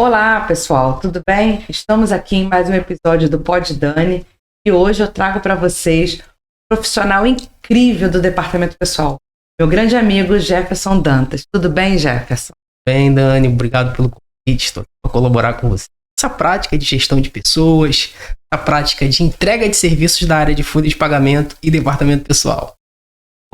Olá, pessoal, tudo bem? Estamos aqui em mais um episódio do Pod Dani e hoje eu trago para vocês um profissional incrível do departamento pessoal, meu grande amigo Jefferson Dantas. Tudo bem, Jefferson? Bem, Dani, obrigado pelo convite, estou aqui para colaborar com você. Essa prática de gestão de pessoas, a prática de entrega de serviços da área de folha de pagamento e departamento pessoal.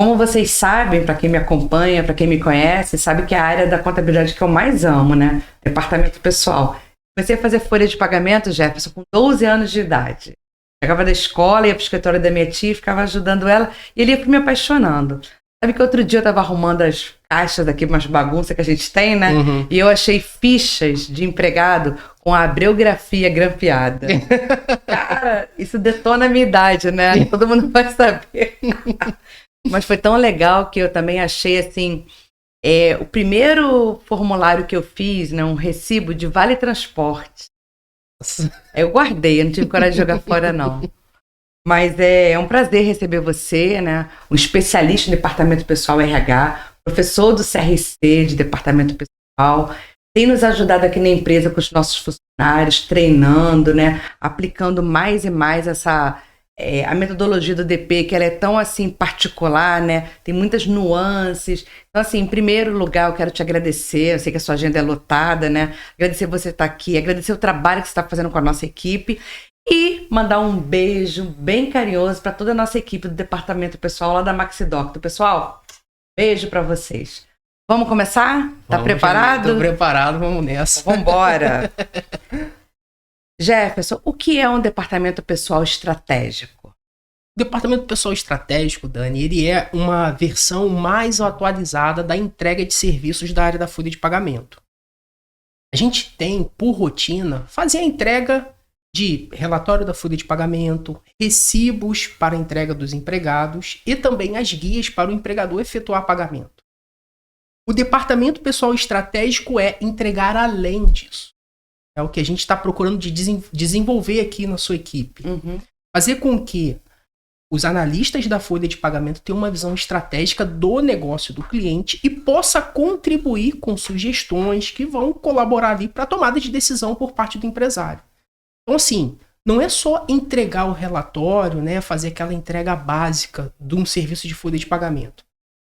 Como vocês sabem, para quem me acompanha, para quem me conhece, sabe que é a área da contabilidade que eu mais amo, né? Departamento pessoal. Comecei a fazer folha de pagamento, Jefferson, com 12 anos de idade. Chegava da escola, ia para o escritório da minha tia, ficava ajudando ela e ele ia me apaixonando. Sabe que outro dia eu estava arrumando as caixas aqui, umas bagunças que a gente tem, né? Uhum. E eu achei fichas de empregado com a abreografia grampeada. Cara, isso detona a minha idade, né? Todo mundo vai saber. Mas foi tão legal que eu também achei, assim, o primeiro formulário que eu fiz, né, um recibo de vale transporte. Eu guardei, eu não tive coragem de jogar fora, não. Mas é um prazer receber você, né, um especialista em departamento pessoal RH, professor do CRC de departamento pessoal, tem nos ajudado aqui na empresa com os nossos funcionários, treinando, né, aplicando mais e mais a metodologia do DP, que ela é tão, assim, particular, né? Tem muitas nuances. Então, assim, em primeiro lugar, eu quero te agradecer. Eu sei que a sua agenda é lotada, né? Agradecer você estar aqui, agradecer o trabalho que você está fazendo com a nossa equipe e mandar um beijo bem carinhoso para toda a nossa equipe do departamento pessoal lá da Maxidoctor. Pessoal, beijo para vocês. Vamos começar? Tá preparado? Estou preparado, vamos nessa. Vamos embora. Jefferson, o que é um departamento pessoal estratégico? O departamento pessoal estratégico, Dani, ele é uma versão mais atualizada da entrega de serviços da área da folha de pagamento. A gente tem, por rotina, fazer a entrega de relatório da folha de pagamento, recibos para a entrega dos empregados e também as guias para o empregador efetuar pagamento. O departamento pessoal estratégico é entregar além disso. É o que a gente está procurando de desenvolver aqui na sua equipe. Uhum. Fazer com que os analistas da folha de pagamento tenham uma visão estratégica do negócio do cliente e possa contribuir com sugestões que vão colaborar ali para a tomada de decisão por parte do empresário. Então, assim, não é só entregar o relatório, né, fazer aquela entrega básica de um serviço de folha de pagamento.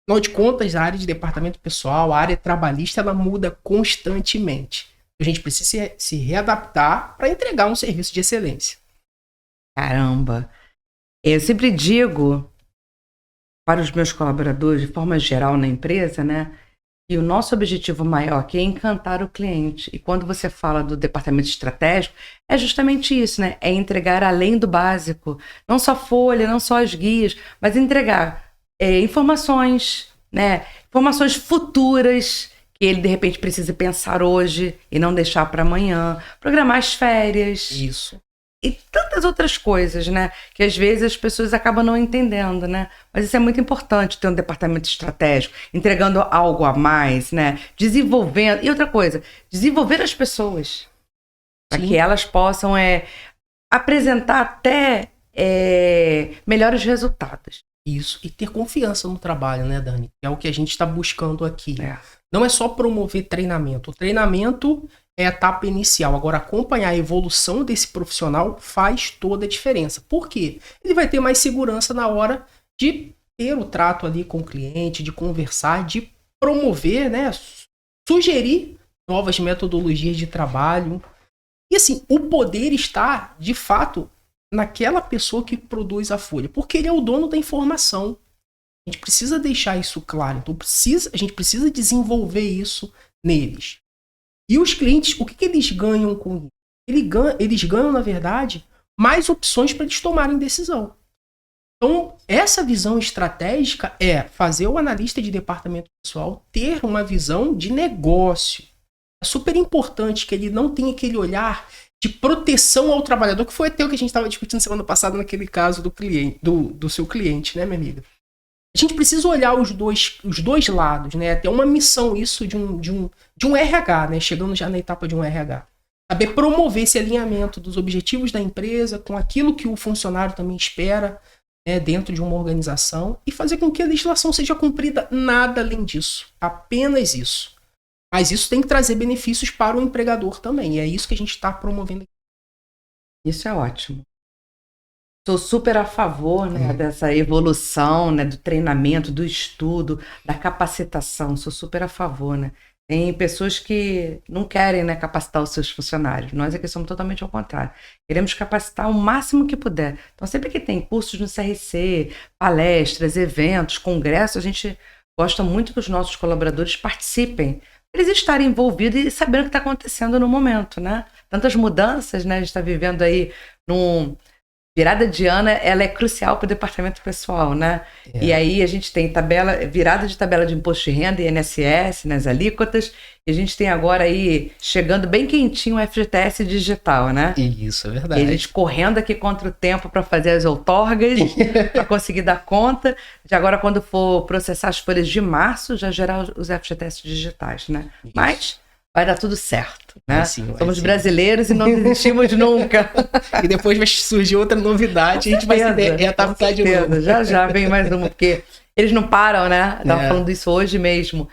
Afinal de contas, a área de departamento pessoal, a área trabalhista, ela muda constantemente. A gente precisa se readaptar para entregar um serviço de excelência. Caramba! Eu sempre digo para os meus colaboradores, de forma geral na empresa, né, que o nosso objetivo maior aqui é encantar o cliente. E quando você fala do departamento estratégico, é justamente isso, né? É entregar além do básico. Não só folha, não só as guias, mas entregar informações, né? Informações futuras, que ele, de repente, precisa pensar hoje e não deixar para amanhã. Programar as férias. Isso. E tantas outras coisas, né? Que às vezes as pessoas acabam não entendendo, né? Mas isso é muito importante, ter um departamento estratégico, entregando algo a mais, né? Desenvolvendo. E outra coisa, desenvolver as pessoas. Para que elas possam apresentar até melhores resultados. Isso. E ter confiança no trabalho, né, Dani? É o que a gente está buscando aqui. Não é só promover treinamento. O treinamento é a etapa inicial. Agora, acompanhar a evolução desse profissional faz toda a diferença. Por quê? Ele vai ter mais segurança na hora de ter o trato ali com o cliente, de conversar, de promover, né? Sugerir novas metodologias de trabalho. E assim, o poder está, de fato, naquela pessoa que produz a folha. Porque ele é o dono da informação. A gente precisa deixar isso claro. Então, a gente precisa desenvolver isso neles. E os clientes, o que eles ganham com isso? Eles ganham, na verdade, mais opções para eles tomarem decisão. Então, essa visão estratégica é fazer o analista de departamento pessoal ter uma visão de negócio. É super importante que ele não tenha aquele olhar de proteção ao trabalhador, que foi até o que a gente estava discutindo semana passada naquele caso do cliente, do seu cliente, né, minha amiga? A gente precisa olhar os dois lados, né? Ter uma missão isso de um RH, né? Chegando já na etapa de um RH. Saber promover esse alinhamento dos objetivos da empresa com aquilo que o funcionário também espera, né, dentro de uma organização e fazer com que a legislação seja cumprida, nada além disso. Apenas isso. Mas isso tem que trazer benefícios para o empregador também. E é isso que a gente está promovendo aqui. Isso é ótimo. Sou super a favor, né, dessa evolução, né, do treinamento, do estudo, da capacitação. Sou super a favor, né? Tem pessoas que não querem, né, capacitar os seus funcionários. Nós aqui somos totalmente ao contrário. Queremos capacitar o máximo que puder. Então, sempre que tem cursos no CRC, palestras, eventos, congressos, a gente gosta muito que os nossos colaboradores participem. Eles estarem envolvidos e sabendo o que está acontecendo no momento, né? Tantas mudanças, né? A gente está vivendo aí num... Virada de ano, ela é crucial para o departamento pessoal, né? E aí a gente tem virada de tabela de imposto de renda e INSS nas alíquotas, e a gente tem agora aí, chegando bem quentinho, o FGTS digital, né? Isso, é verdade. E a gente correndo aqui contra o tempo para fazer as outorgas, para conseguir dar conta, de agora quando for processar as folhas de março, já gerar os FGTS digitais, né? Isso. Mas... vai dar tudo certo, né? Somos sim. brasileiros e não desistimos nunca. E depois vai surgir outra novidade e a gente vai se readaptar de novo. Já vem mais uma, porque eles não param, né? Estava falando isso hoje mesmo.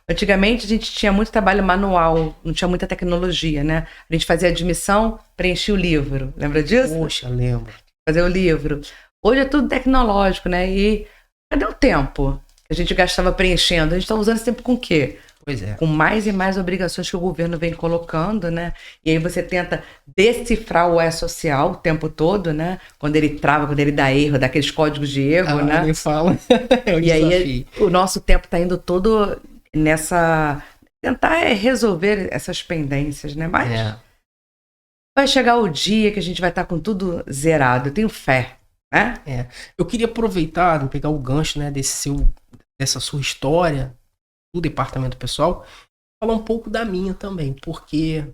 Antigamente a gente tinha muito trabalho manual, não tinha muita tecnologia, né? A gente fazia admissão, preenchia o livro. Lembra disso? Poxa, lembro. Fazer o livro. Hoje é tudo tecnológico, né? E cadê o tempo que a gente gastava preenchendo? A gente está usando esse tempo com o quê? Pois é. Com mais e mais obrigações que o governo vem colocando, né? E aí você tenta decifrar o E-Social o tempo todo, né? Quando ele trava, quando ele dá erro, dá aqueles códigos de erro, né? Nem fala. É um e desafio. Aí o nosso tempo está indo todo nessa... tentar resolver essas pendências, né? Mas vai chegar o dia que a gente vai estar com tudo zerado. Eu tenho fé, né? Eu queria aproveitar, pegar o gancho, né, dessa sua história do departamento pessoal, falar um pouco da minha também, porque,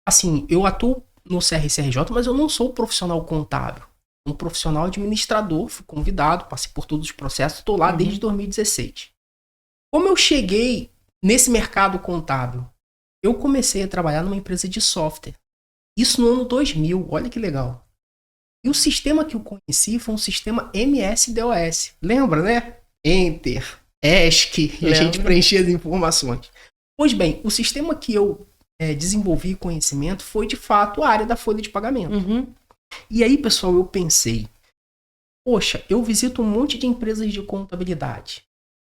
assim, eu atuo no CRCRJ, mas eu não sou profissional contábil, um profissional administrador, fui convidado, passei por todos os processos, estou lá desde 2016. Como eu cheguei nesse mercado contábil? Eu comecei a trabalhar numa empresa de software, isso no ano 2000, olha que legal. E o sistema que eu conheci foi um sistema MS-DOS, lembra, né? Enter, ESC, e a gente preenchia as informações. Pois bem, o sistema que eu desenvolvi conhecimento foi, de fato, a área da folha de pagamento. E aí, pessoal, eu pensei, poxa, eu visito um monte de empresas de contabilidade.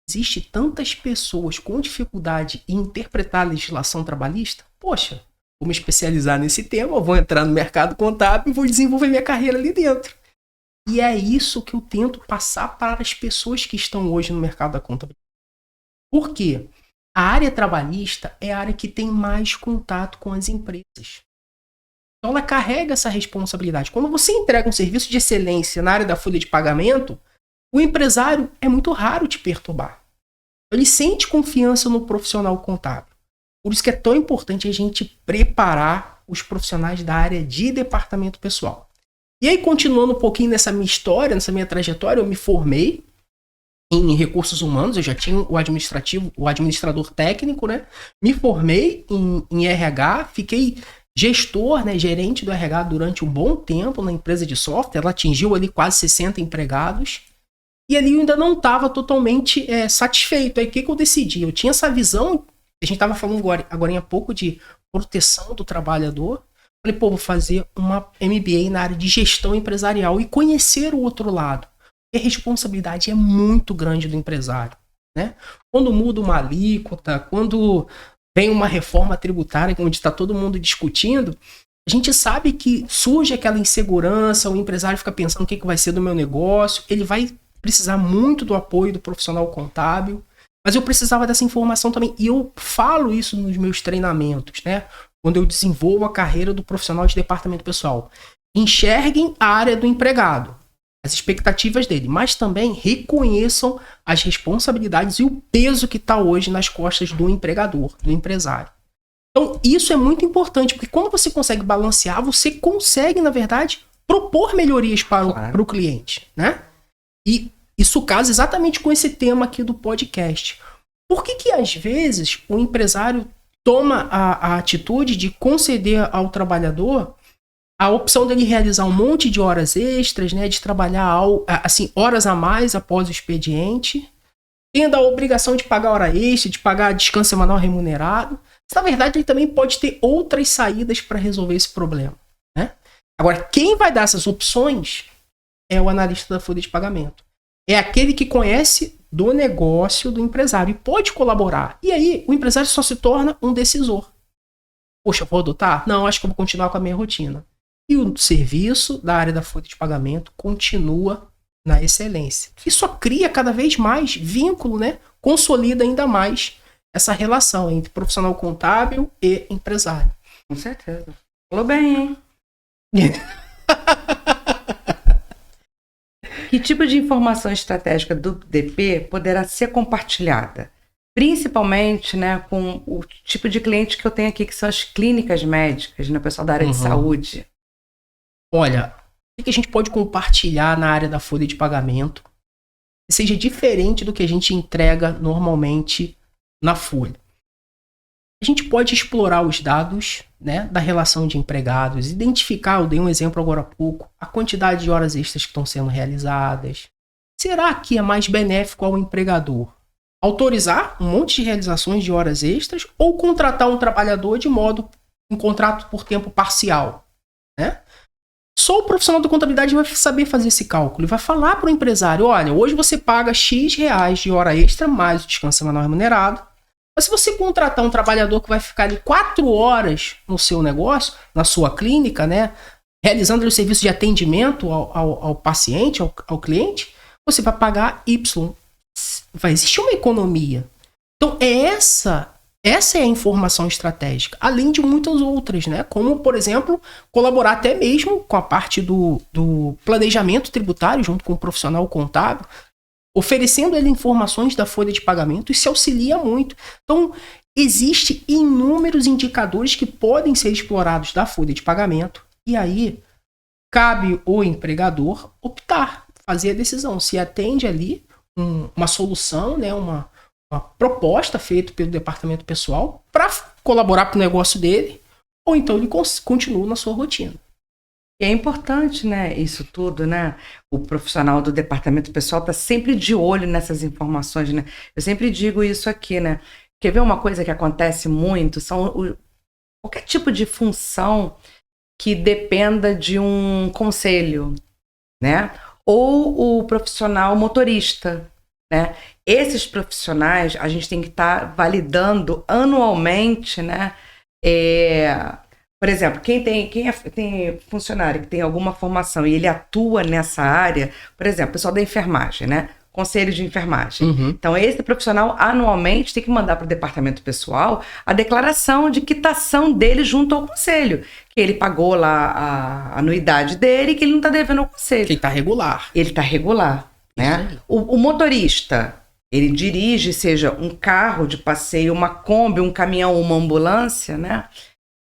Existe tantas pessoas com dificuldade em interpretar a legislação trabalhista? Poxa, vou me especializar nesse tema, vou entrar no mercado contábil e vou desenvolver minha carreira ali dentro. E é isso que eu tento passar para as pessoas que estão hoje no mercado da contabilidade. Por quê? A área trabalhista é a área que tem mais contato com as empresas. Então ela carrega essa responsabilidade. Quando você entrega um serviço de excelência na área da folha de pagamento, o empresário é muito raro te perturbar. Ele sente confiança no profissional contábil. Por isso que é tão importante a gente preparar os profissionais da área de departamento pessoal. E aí, continuando um pouquinho nessa minha história, nessa minha trajetória, eu me formei em recursos humanos, eu já tinha o administrador técnico, né? Me formei em RH, fiquei gestor, né, gerente do RH durante um bom tempo na empresa de software, ela atingiu ali quase 60 empregados, e ali eu ainda não estava totalmente satisfeito. Aí o que eu decidi? Eu tinha essa visão, a gente estava falando agora há pouco de proteção do trabalhador. Falei, vou fazer uma MBA na área de gestão empresarial e conhecer o outro lado. E a responsabilidade é muito grande do empresário, né? Quando muda uma alíquota, quando vem uma reforma tributária, onde está todo mundo discutindo, a gente sabe que surge aquela insegurança, o empresário fica pensando o que vai ser do meu negócio, ele vai precisar muito do apoio do profissional contábil, mas eu precisava dessa informação também, e eu falo isso nos meus treinamentos, né? Quando eu desenvolvo a carreira do profissional de departamento pessoal. Enxerguem a área do empregado, as expectativas dele, mas também reconheçam as responsabilidades e o peso que está hoje nas costas do empregador, do empresário. Então, isso é muito importante, porque quando você consegue balancear, você consegue, na verdade, propor melhorias para o cliente, né? E isso casa exatamente com esse tema aqui do podcast. Por que às vezes, o empresário toma a atitude de conceder ao trabalhador a opção dele realizar um monte de horas extras, né, de trabalhar assim, horas a mais após o expediente, tem a obrigação de pagar hora extra, de pagar descanso semanal remunerado. Mas, na verdade, ele também pode ter outras saídas para resolver esse problema, né? Agora, quem vai dar essas opções é o analista da folha de pagamento. É aquele que conhece do negócio do empresário e pode colaborar. E aí, o empresário só se torna um decisor. Poxa, vou adotar? Não, acho que eu vou continuar com a minha rotina. E o serviço da área da folha de pagamento continua na excelência. E só cria cada vez mais vínculo, né? Consolida ainda mais essa relação entre profissional contábil e empresário. Com certeza. Falou bem, hein? Que tipo de informação estratégica do DP poderá ser compartilhada? Principalmente, né, com o tipo de cliente que eu tenho aqui, que são as clínicas médicas, né, pessoal da área de saúde. Olha, o que a gente pode compartilhar na área da folha de pagamento que seja diferente do que a gente entrega normalmente na folha? A gente pode explorar os dados, né, da relação de empregados, identificar, eu dei um exemplo agora há pouco, a quantidade de horas extras que estão sendo realizadas. Será que é mais benéfico ao empregador autorizar um monte de realizações de horas extras ou contratar um trabalhador um contrato por tempo parcial, né? Só o profissional da contabilidade vai saber fazer esse cálculo e vai falar para o empresário, olha, hoje você paga X reais de hora extra mais o descanso semanal remunerado. Mas se você contratar um trabalhador que vai ficar ali 4 horas no seu negócio, na sua clínica, né, realizando o serviço de atendimento ao paciente, ao cliente, você vai pagar Y. Vai existir uma economia. Então, essa é a informação estratégica, além de muitas outras, né? Como, por exemplo, colaborar até mesmo com a parte do planejamento tributário junto com o profissional contábil, oferecendo ele informações da folha de pagamento. Isso auxilia muito. Então, existem inúmeros indicadores que podem ser explorados da folha de pagamento. E aí, cabe ao empregador optar, fazer a decisão. Se atende ali uma solução, né, uma proposta feita pelo departamento pessoal para colaborar para o negócio dele, ou então ele continua na sua rotina. E é importante, né, isso tudo, né? O profissional do departamento pessoal está sempre de olho nessas informações, né? Eu sempre digo isso aqui, né? Quer ver uma coisa que acontece muito? Qualquer tipo de função que dependa de um conselho, né? Ou o profissional motorista, né? Esses profissionais a gente tem que estar validando anualmente, né? Por exemplo, quem tem funcionário que tem alguma formação e ele atua nessa área, por exemplo, o pessoal da enfermagem, né? Conselho de enfermagem. Então, esse profissional anualmente tem que mandar para o departamento pessoal a declaração de quitação dele junto ao conselho. Que ele pagou lá a anuidade dele e que ele não está devendo ao conselho. Que ele está regular. Ele está regular, né? O motorista, ele dirige, seja um carro de passeio, uma Kombi, um caminhão, uma ambulância, né?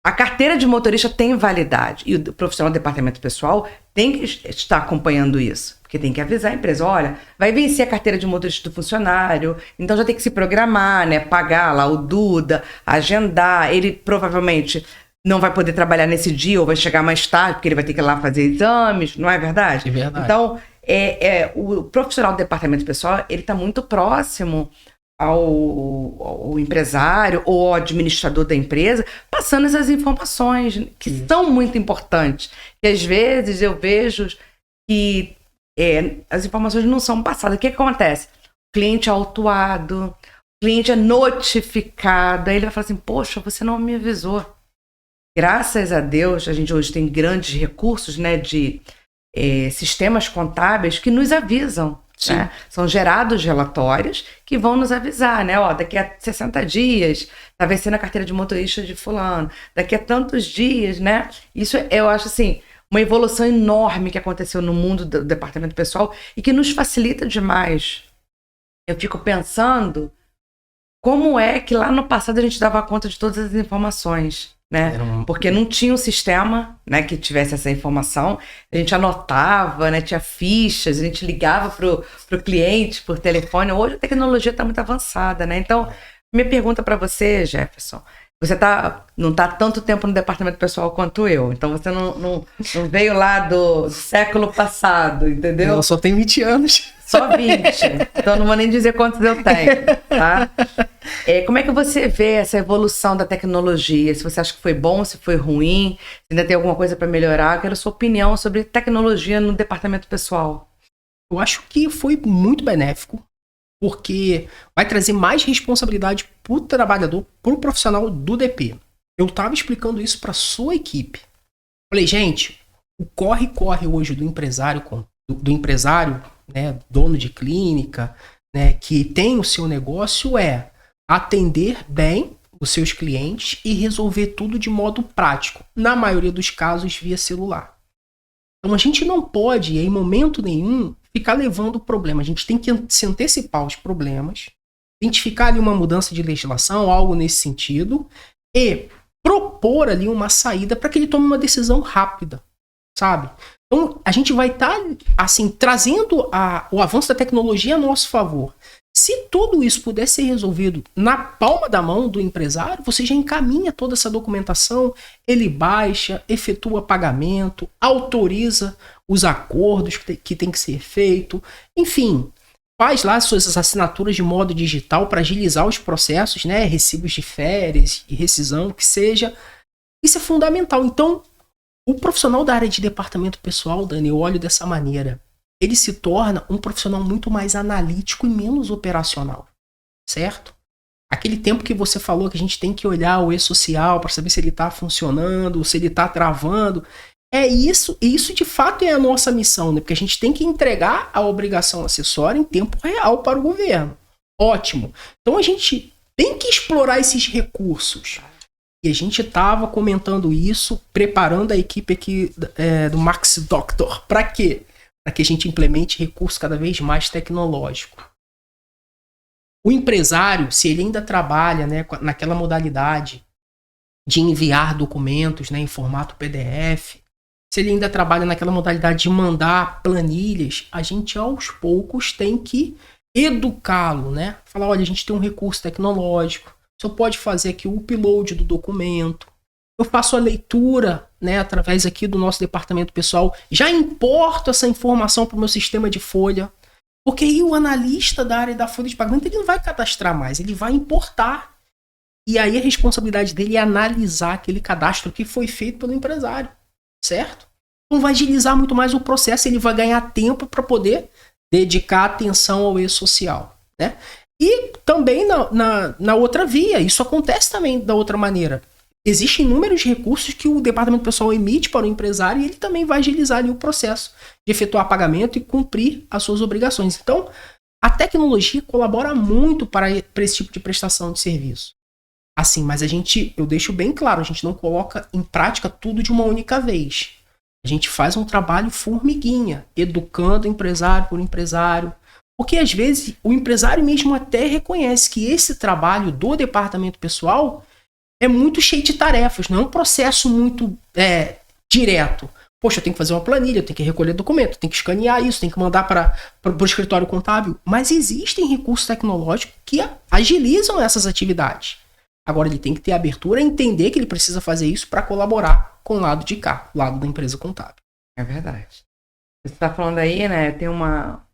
A carteira de motorista tem validade e o profissional do departamento pessoal tem que estar acompanhando isso, porque tem que avisar a empresa, olha, vai vencer a carteira de motorista do funcionário, então já tem que se programar, né, pagar lá o Duda, agendar, ele provavelmente não vai poder trabalhar nesse dia ou vai chegar mais tarde, porque ele vai ter que ir lá fazer exames, não é verdade? É verdade. Então, o profissional do departamento pessoal, ele está muito próximo ao empresário ou ao administrador da empresa, passando essas informações que são muito importantes. E às vezes eu vejo que as informações não são passadas. O que acontece? O cliente é autuado, o cliente é notificado, aí ele vai falar assim, poxa, você não me avisou. Graças a Deus, a gente hoje tem grandes recursos, né, de sistemas contábeis que nos avisam. Né? São gerados relatórios que vão nos avisar, né? Ó, daqui a 60 dias tá vencendo a carteira de motorista de fulano, daqui a tantos dias, né? Isso eu acho assim, uma evolução enorme que aconteceu no mundo do departamento pessoal e que nos facilita demais. Eu fico pensando como é que lá no passado a gente dava conta de todas as informações, né? Porque não tinha um sistema, né, que tivesse essa informação. A gente anotava, né, tinha fichas, a gente ligava pro cliente por telefone. Hoje a tecnologia está muito avançada, né? Então, minha pergunta para você, Jefferson, você não está há tanto tempo no departamento pessoal quanto eu, então você não veio lá do século passado, entendeu? Eu só tenho 20 anos. Só 20. Então não vou nem dizer quantos eu tenho, tá? Como é que você vê essa evolução da tecnologia? Se você acha que foi bom, se foi ruim, se ainda tem alguma coisa para melhorar, eu quero a sua opinião sobre tecnologia no departamento pessoal. Eu acho que foi muito benéfico, porque vai trazer mais responsabilidade para o trabalhador, para o profissional do DP. Eu estava explicando isso para sua equipe. Falei, gente, o corre-corre hoje do empresário, né, dono de clínica, né, que tem o seu negócio, é atender bem os seus clientes e resolver tudo de modo prático, na maioria dos casos via celular. Então a gente não pode, em momento nenhum, ficar levando o problema. A gente tem que se antecipar aos problemas, identificar ali uma mudança de legislação, algo nesse sentido, e propor ali uma saída para que ele tome uma decisão rápida, sabe? Então, a gente vai estar, assim, trazendo o avanço da tecnologia a nosso favor. Se tudo isso puder ser resolvido na palma da mão do empresário, você já encaminha toda essa documentação, ele baixa, efetua pagamento, autoriza os acordos que tem que ser feito, enfim, faz lá suas assinaturas de modo digital para agilizar os processos, né? Recibos de férias e rescisão, que seja. Isso é fundamental. Então, o profissional da área de departamento pessoal, Dani, eu olho dessa maneira. Ele se torna um profissional muito mais analítico e menos operacional, certo? Aquele tempo que você falou que a gente tem que olhar o e-social para saber se ele está funcionando, se ele está travando. É isso, e isso de fato é a nossa missão, né? Porque a gente tem que entregar a obrigação acessória em tempo real para o governo. Ótimo. Então a gente tem que explorar esses recursos. E a gente estava comentando isso, preparando a equipe aqui do Max Doctor. Para quê? Para que a gente implemente recurso cada vez mais tecnológico. O empresário, se ele ainda trabalha, né, naquela modalidade de enviar documentos, né, em formato PDF, se ele ainda trabalha naquela modalidade de mandar planilhas, a gente aos poucos tem que educá-lo, né? Falar, olha, a gente tem um recurso tecnológico, você pode fazer aqui o upload do documento, eu faço a leitura, né, através aqui do nosso departamento pessoal, já importo essa informação para o meu sistema de folha, porque aí o analista da área da folha de pagamento ele não vai cadastrar mais, ele vai importar. E aí a responsabilidade dele é analisar aquele cadastro que foi feito pelo empresário, certo? Então vai agilizar muito mais o processo, ele vai ganhar tempo para poder dedicar atenção ao e-social, né? E também na outra via, isso acontece também da outra maneira. Existem inúmeros recursos que o departamento pessoal emite para o empresário e ele também vai agilizar ali o processo de efetuar pagamento e cumprir as suas obrigações. Então, a tecnologia colabora muito para esse tipo de prestação de serviço. Assim, mas eu deixo bem claro, a gente não coloca em prática tudo de uma única vez. A gente faz um trabalho formiguinha, educando empresário por empresário. Porque às vezes o empresário mesmo até reconhece que esse trabalho do departamento pessoal é muito cheio de tarefas, não é um processo muito direto. Poxa, eu tenho que fazer uma planilha, eu tenho que recolher documento, eu tenho que escanear isso, tenho que mandar para o escritório contábil. Mas existem recursos tecnológicos que agilizam essas atividades. Agora ele tem que ter abertura a entender que ele precisa fazer isso para colaborar com o lado de cá, o lado da empresa contábil. É verdade. Você está falando aí, né? Tem uma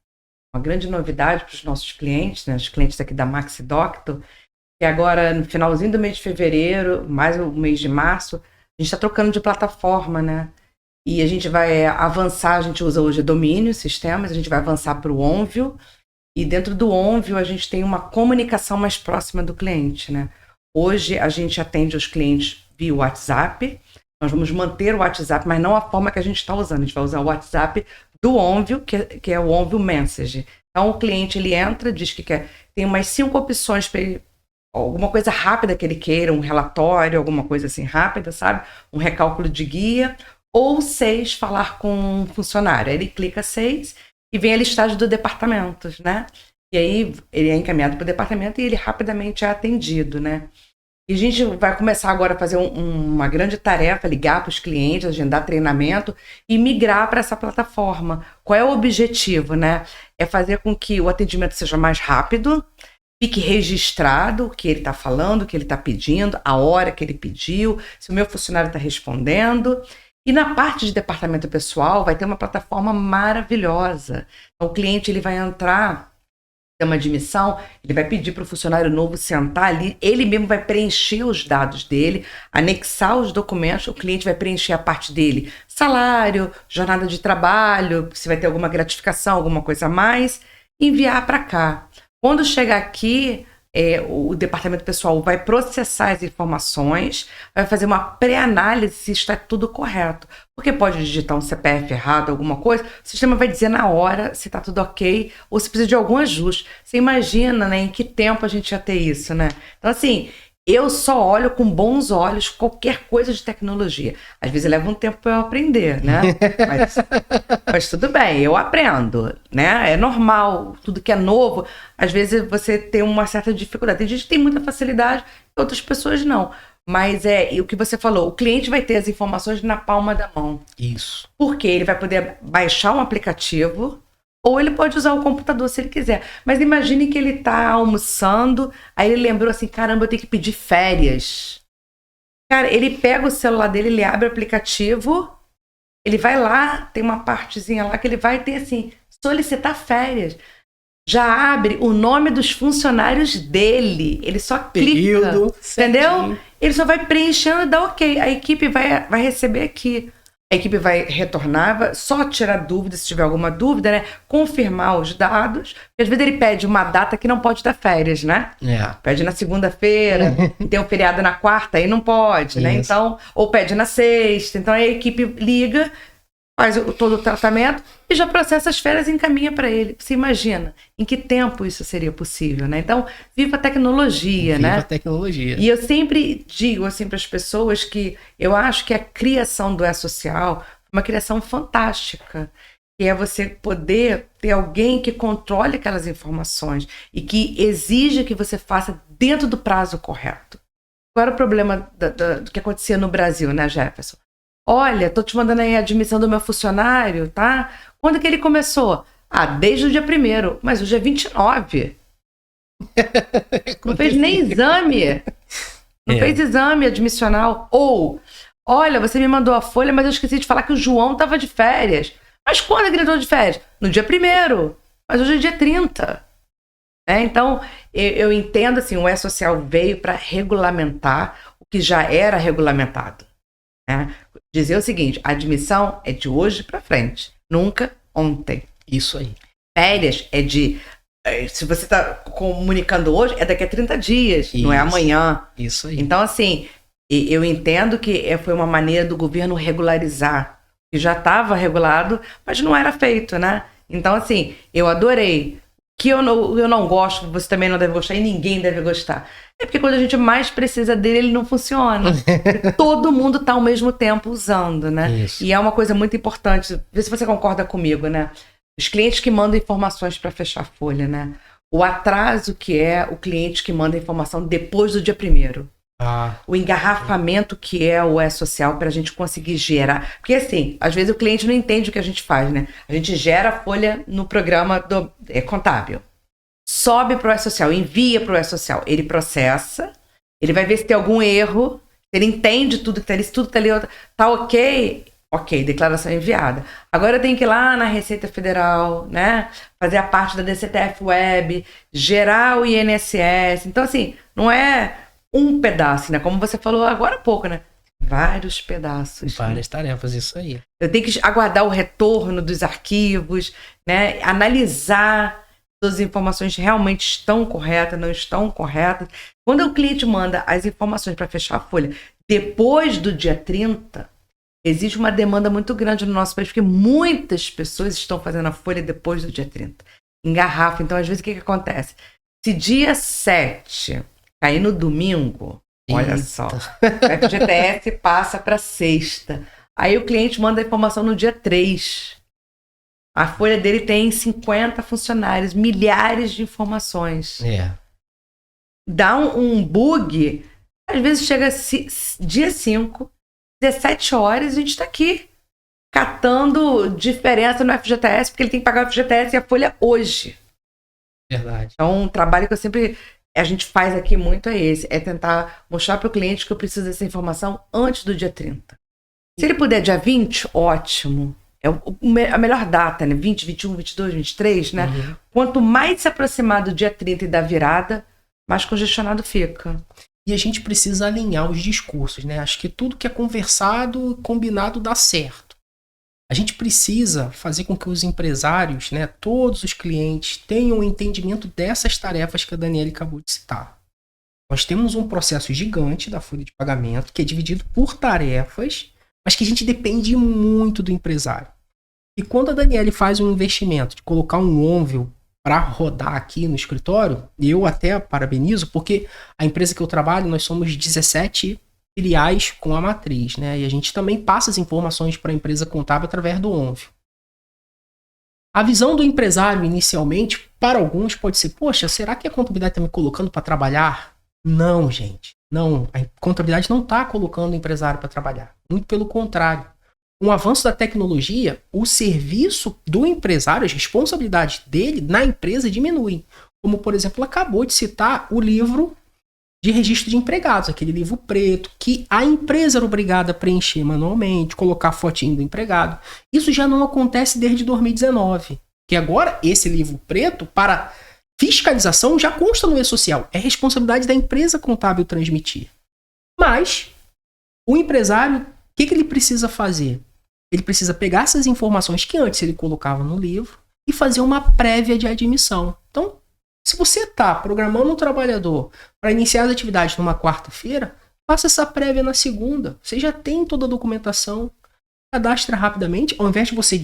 grande novidade para os nossos clientes, né? Os clientes aqui da Max Doctor, que agora, no finalzinho do mês de fevereiro, mais o mês de março, a gente está trocando de plataforma, né? E a gente vai avançar, a gente usa hoje domínio, sistemas, a gente vai avançar para o Onvio, e dentro do Onvio a gente tem uma comunicação mais próxima do cliente, né? Hoje a gente atende os clientes via WhatsApp, nós vamos manter o WhatsApp, mas não a forma que a gente está usando, a gente vai usar o WhatsApp do Onvio, que é o Onvio Message. Então o cliente ele entra, diz que tem umas 5 opções para ele, alguma coisa rápida que ele queira, um relatório, alguma coisa assim rápida, sabe? Um recálculo de guia, ou 6, falar com um funcionário. Aí ele clica 6 e vem a listagem do departamento, né? E aí ele é encaminhado para o departamento e ele rapidamente é atendido, né? E a gente vai começar agora a fazer uma grande tarefa, ligar para os clientes, agendar treinamento e migrar para essa plataforma. Qual é o objetivo, né? É fazer com que o atendimento seja mais rápido, fique registrado o que ele está falando, o que ele está pedindo, a hora que ele pediu, se o meu funcionário está respondendo. E na parte de departamento pessoal, vai ter uma plataforma maravilhosa. Então, o cliente ele vai entrar, tem uma admissão, ele vai pedir para o funcionário novo sentar ali, ele mesmo vai preencher os dados dele, anexar os documentos, o cliente vai preencher a parte dele, salário, jornada de trabalho, se vai ter alguma gratificação, alguma coisa a mais, enviar para cá. Quando chegar aqui, o departamento pessoal vai processar as informações, vai fazer uma pré-análise se está tudo correto. Porque pode digitar um CPF errado, alguma coisa, o sistema vai dizer na hora se está tudo ok ou se precisa de algum ajuste. Você imagina, né, em que tempo a gente ia ter isso, né? Então, assim, eu só olho com bons olhos qualquer coisa de tecnologia. Às vezes leva um tempo para eu aprender, né? Mas tudo bem, eu aprendo, né? É normal, tudo que é novo, às vezes você tem uma certa dificuldade. Tem gente que tem muita facilidade, outras pessoas não. Mas e o que você falou, o cliente vai ter as informações na palma da mão. Isso. Porque ele vai poder baixar um aplicativo, ou ele pode usar o computador se ele quiser. Mas imagine que ele está almoçando, aí ele lembrou assim, caramba, eu tenho que pedir férias. Cara, ele pega o celular dele, ele abre o aplicativo, ele vai lá, tem uma partezinha lá que ele vai ter assim, solicitar férias. Já abre o nome dos funcionários dele. Ele só clica, entendeu? Certinho. Ele só vai preenchendo e dá ok. A equipe vai receber aqui. A equipe vai retornar, só tirar dúvidas, se tiver alguma dúvida, né? Confirmar os dados. Porque às vezes ele pede uma data que não pode dar férias, né? Pede na segunda-feira, tem um feriado na quarta, aí não pode, né? Então, ou pede na sexta. Então a equipe liga, faz todo o tratamento e já processa as férias e encaminha para ele. Você imagina em que tempo isso seria possível, né? Então, viva a tecnologia, né? Viva a tecnologia. E eu sempre digo assim para as pessoas que eu acho que a criação do E-Social é uma criação fantástica, que é você poder ter alguém que controle aquelas informações e que exija que você faça dentro do prazo correto. Qual era o problema do que acontecia no Brasil, né, Jefferson? Olha, tô te mandando aí a admissão do meu funcionário, tá? Quando que ele começou? Desde o dia 1º, mas hoje é 29. Não fez nem exame. Não fez exame admissional. Ou, olha, você me mandou a folha, mas eu esqueci de falar que o João tava de férias. Mas quando é que ele entrou de férias? No dia 1º. Mas hoje é dia 30. Então, eu entendo assim, o E-Social veio para regulamentar o que já era regulamentado. Dizer o seguinte, a admissão é de hoje para frente, nunca ontem. Isso aí. Férias é de... Se você está comunicando hoje, é daqui a 30 dias, não é amanhã. Isso aí. Então, assim, eu entendo que foi uma maneira do governo regularizar, que já estava regulado, mas não era feito, né? Então, assim, eu adorei. Que eu não gosto, você também não deve gostar e ninguém deve gostar. É porque quando a gente mais precisa dele, ele não funciona. Todo mundo está ao mesmo tempo usando, né? Isso. E é uma coisa muito importante. Vê se você concorda comigo, né? Os clientes que mandam informações para fechar a folha, né? O atraso que é o cliente que manda informação depois do dia 1º. O engarrafamento que é o E-Social para a gente conseguir gerar. Porque assim, às vezes o cliente não entende o que a gente faz, né? A gente gera a folha no programa contábil. Sobe para o E-Social, envia para o E-Social. Ele processa, ele vai ver se tem algum erro, ele entende tudo que está ali, se tudo está ali, tá ok? Ok, declaração enviada. Agora eu tenho que ir lá na Receita Federal, né? Fazer a parte da DCTF Web, gerar o INSS. Então, assim, não é um pedaço, né? Como você falou agora há pouco, né? Vários pedaços. Várias tarefas, isso aí. Eu tenho que aguardar o retorno dos arquivos, né? Analisar se as informações realmente estão corretas, não estão corretas. Quando o cliente manda as informações para fechar a folha depois do dia 30, existe uma demanda muito grande no nosso país, porque muitas pessoas estão fazendo a folha depois do dia 30. Engarrafa. Então, às vezes, o que acontece? Se dia 7 cair no domingo, olha só, o FGTS passa para sexta. Aí o cliente manda a informação no dia 3. A folha dele tem 50 funcionários, milhares de informações. Dá um bug, às vezes chega dia 5, 17 horas, a gente está aqui catando diferença no FGTS, porque ele tem que pagar o FGTS e a folha hoje. Verdade. Então, um trabalho que a gente faz aqui muito é esse, é tentar mostrar para o cliente que eu preciso dessa informação antes do dia 30. Se ele puder dia 20, ótimo. É a melhor data, né? 20, 21, 22, 23, né? Uhum. Quanto mais se aproximar do dia 30 e da virada, mais congestionado fica. E a gente precisa alinhar os discursos, né? Acho que tudo que é conversado, combinado, dá certo. A gente precisa fazer com que os empresários, né, todos os clientes, tenham um entendimento dessas tarefas que a Daniele acabou de citar. Nós temos um processo gigante da folha de pagamento, que é dividido por tarefas, mas que a gente depende muito do empresário. E quando a Daniele faz um investimento de colocar um ONVIL para rodar aqui no escritório, eu até parabenizo, porque a empresa que eu trabalho, nós somos 17 filiais com a matriz, né? E a gente também passa as informações para a empresa contábil através do ONVIL. A visão do empresário, inicialmente, para alguns pode ser, poxa, será que a contabilidade está me colocando para trabalhar? Não, gente. Não, a contabilidade não está colocando o empresário para trabalhar. Muito pelo contrário. Com o avanço da tecnologia, o serviço do empresário, as responsabilidades dele na empresa diminuem. Como, por exemplo, acabou de citar o livro de registro de empregados, aquele livro preto, que a empresa era obrigada a preencher manualmente, colocar a fotinho do empregado. Isso já não acontece desde 2019. Que agora, esse livro preto, para fiscalização, já consta no e-social. É responsabilidade da empresa contábil transmitir. Mas, o empresário, o que ele precisa fazer? Ele precisa pegar essas informações que antes ele colocava no livro e fazer uma prévia de admissão. Então, se você está programando um trabalhador para iniciar as atividades numa quarta-feira, faça essa prévia na segunda. Você já tem toda a documentação, cadastra rapidamente. Ao invés de você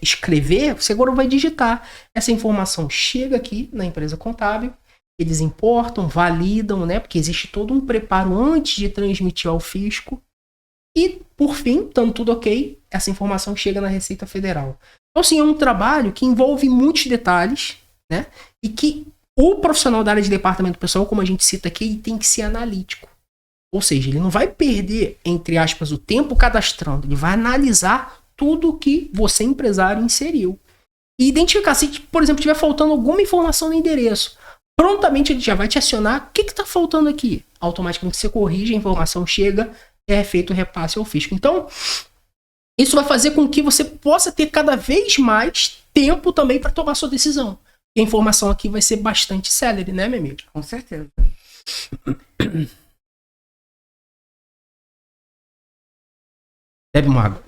escrever, você agora vai digitar. Essa informação chega aqui na empresa contábil, eles importam, validam, né? Porque existe todo um preparo antes de transmitir ao fisco. E, por fim, estando tudo ok, essa informação chega na Receita Federal. Então, assim, é um trabalho que envolve muitos detalhes, né? E que o profissional da área de departamento pessoal, como a gente cita aqui, ele tem que ser analítico. Ou seja, ele não vai perder, entre aspas, o tempo cadastrando. Ele vai analisar tudo que você, empresário, inseriu. E identificar se, por exemplo, estiver faltando alguma informação no endereço. Prontamente ele já vai te acionar. O que está faltando aqui? Automaticamente você corrige, a informação chega, é feito o repasse ao fisco. Então, isso vai fazer com que você possa ter cada vez mais tempo também para tomar sua decisão. E a informação aqui vai ser bastante célere, né, meu amigo? Com certeza. Bebe uma água.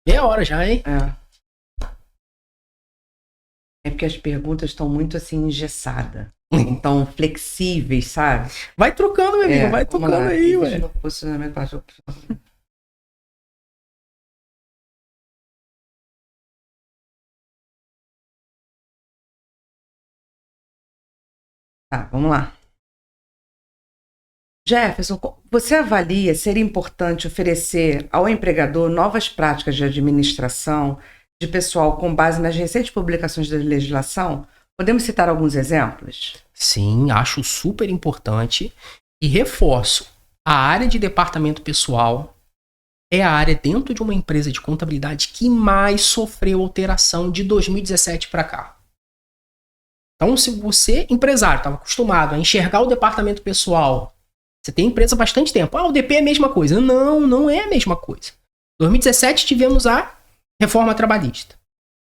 Meia hora já, hein? É porque as perguntas estão muito assim engessadas. Então, flexíveis, sabe? Vai trocando, meu amigo. Vai tocando aí, ué. Tá, vamos lá. Jefferson, você avalia ser importante oferecer ao empregador novas práticas de administração de pessoal com base nas recentes publicações da legislação? Podemos citar alguns exemplos? Sim, acho super importante e reforço. A área de departamento pessoal é a área dentro de uma empresa de contabilidade que mais sofreu alteração de 2017 para cá. Então, se você, empresário, estava acostumado a enxergar o departamento pessoal, você tem empresa há bastante tempo. O DP é a mesma coisa. Não, não é a mesma coisa. Em 2017 tivemos a reforma trabalhista.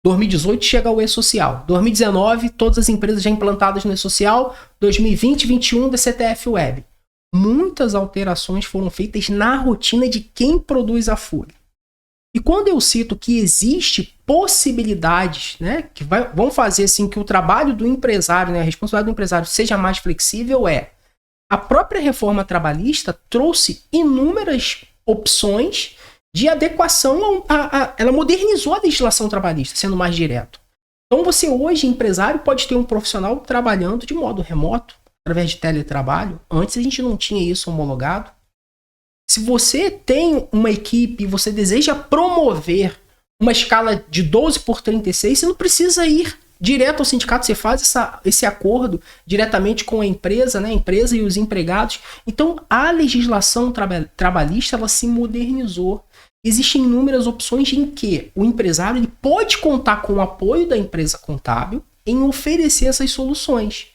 2018 chega o e-social. 2019, todas as empresas já implantadas no e-social. 2020 e 2021 da CTF Web. Muitas alterações foram feitas na rotina de quem produz a folha. E quando eu cito que existe possibilidades, né, que vão fazer assim que o trabalho do empresário, né, a responsabilidade do empresário seja mais flexível, a própria reforma trabalhista trouxe inúmeras opções de adequação, ela modernizou a legislação trabalhista, sendo mais direto. Então você hoje, empresário, pode ter um profissional trabalhando de modo remoto, através de teletrabalho. Antes a gente não tinha isso homologado. Se você tem uma equipe e você deseja promover uma escala de 12/36, você não precisa ir direto ao sindicato, você faz esse acordo diretamente com a empresa, né? A empresa e os empregados. Então, a legislação trabalhista ela se modernizou. Existem inúmeras opções em que o empresário ele pode contar com o apoio da empresa contábil em oferecer essas soluções.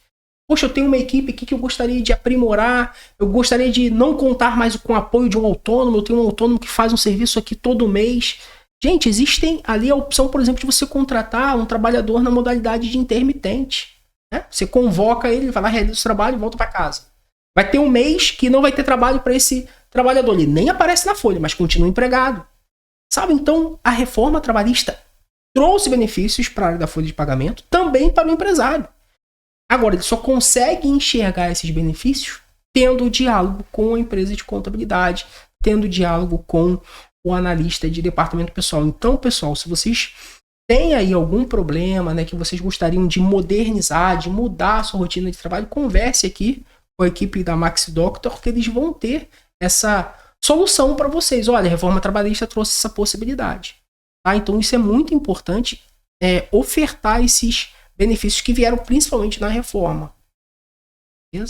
Poxa, eu tenho uma equipe aqui que eu gostaria de aprimorar, eu gostaria de não contar mais com o apoio de um autônomo, eu tenho um autônomo que faz um serviço aqui todo mês. Gente, existem ali a opção, por exemplo, de você contratar um trabalhador na modalidade de intermitente. Né? Você convoca ele vai lá, realiza o trabalho e volta para casa. Vai ter um mês que não vai ter trabalho para esse trabalhador. Ele nem aparece na folha, mas continua empregado. Sabe? Então, a reforma trabalhista trouxe benefícios para a área da folha de pagamento, também para o empresário. Agora, ele só consegue enxergar esses benefícios tendo diálogo com a empresa de contabilidade, tendo diálogo com o analista de departamento pessoal. Então, pessoal, se vocês têm aí algum problema, né, que vocês gostariam de modernizar, de mudar a sua rotina de trabalho, converse aqui com a equipe da Maxi Doctor, que eles vão ter essa solução para vocês. Olha, a reforma trabalhista trouxe essa possibilidade. Tá? Então, isso é muito importante, ofertar esses benefícios que vieram principalmente na reforma.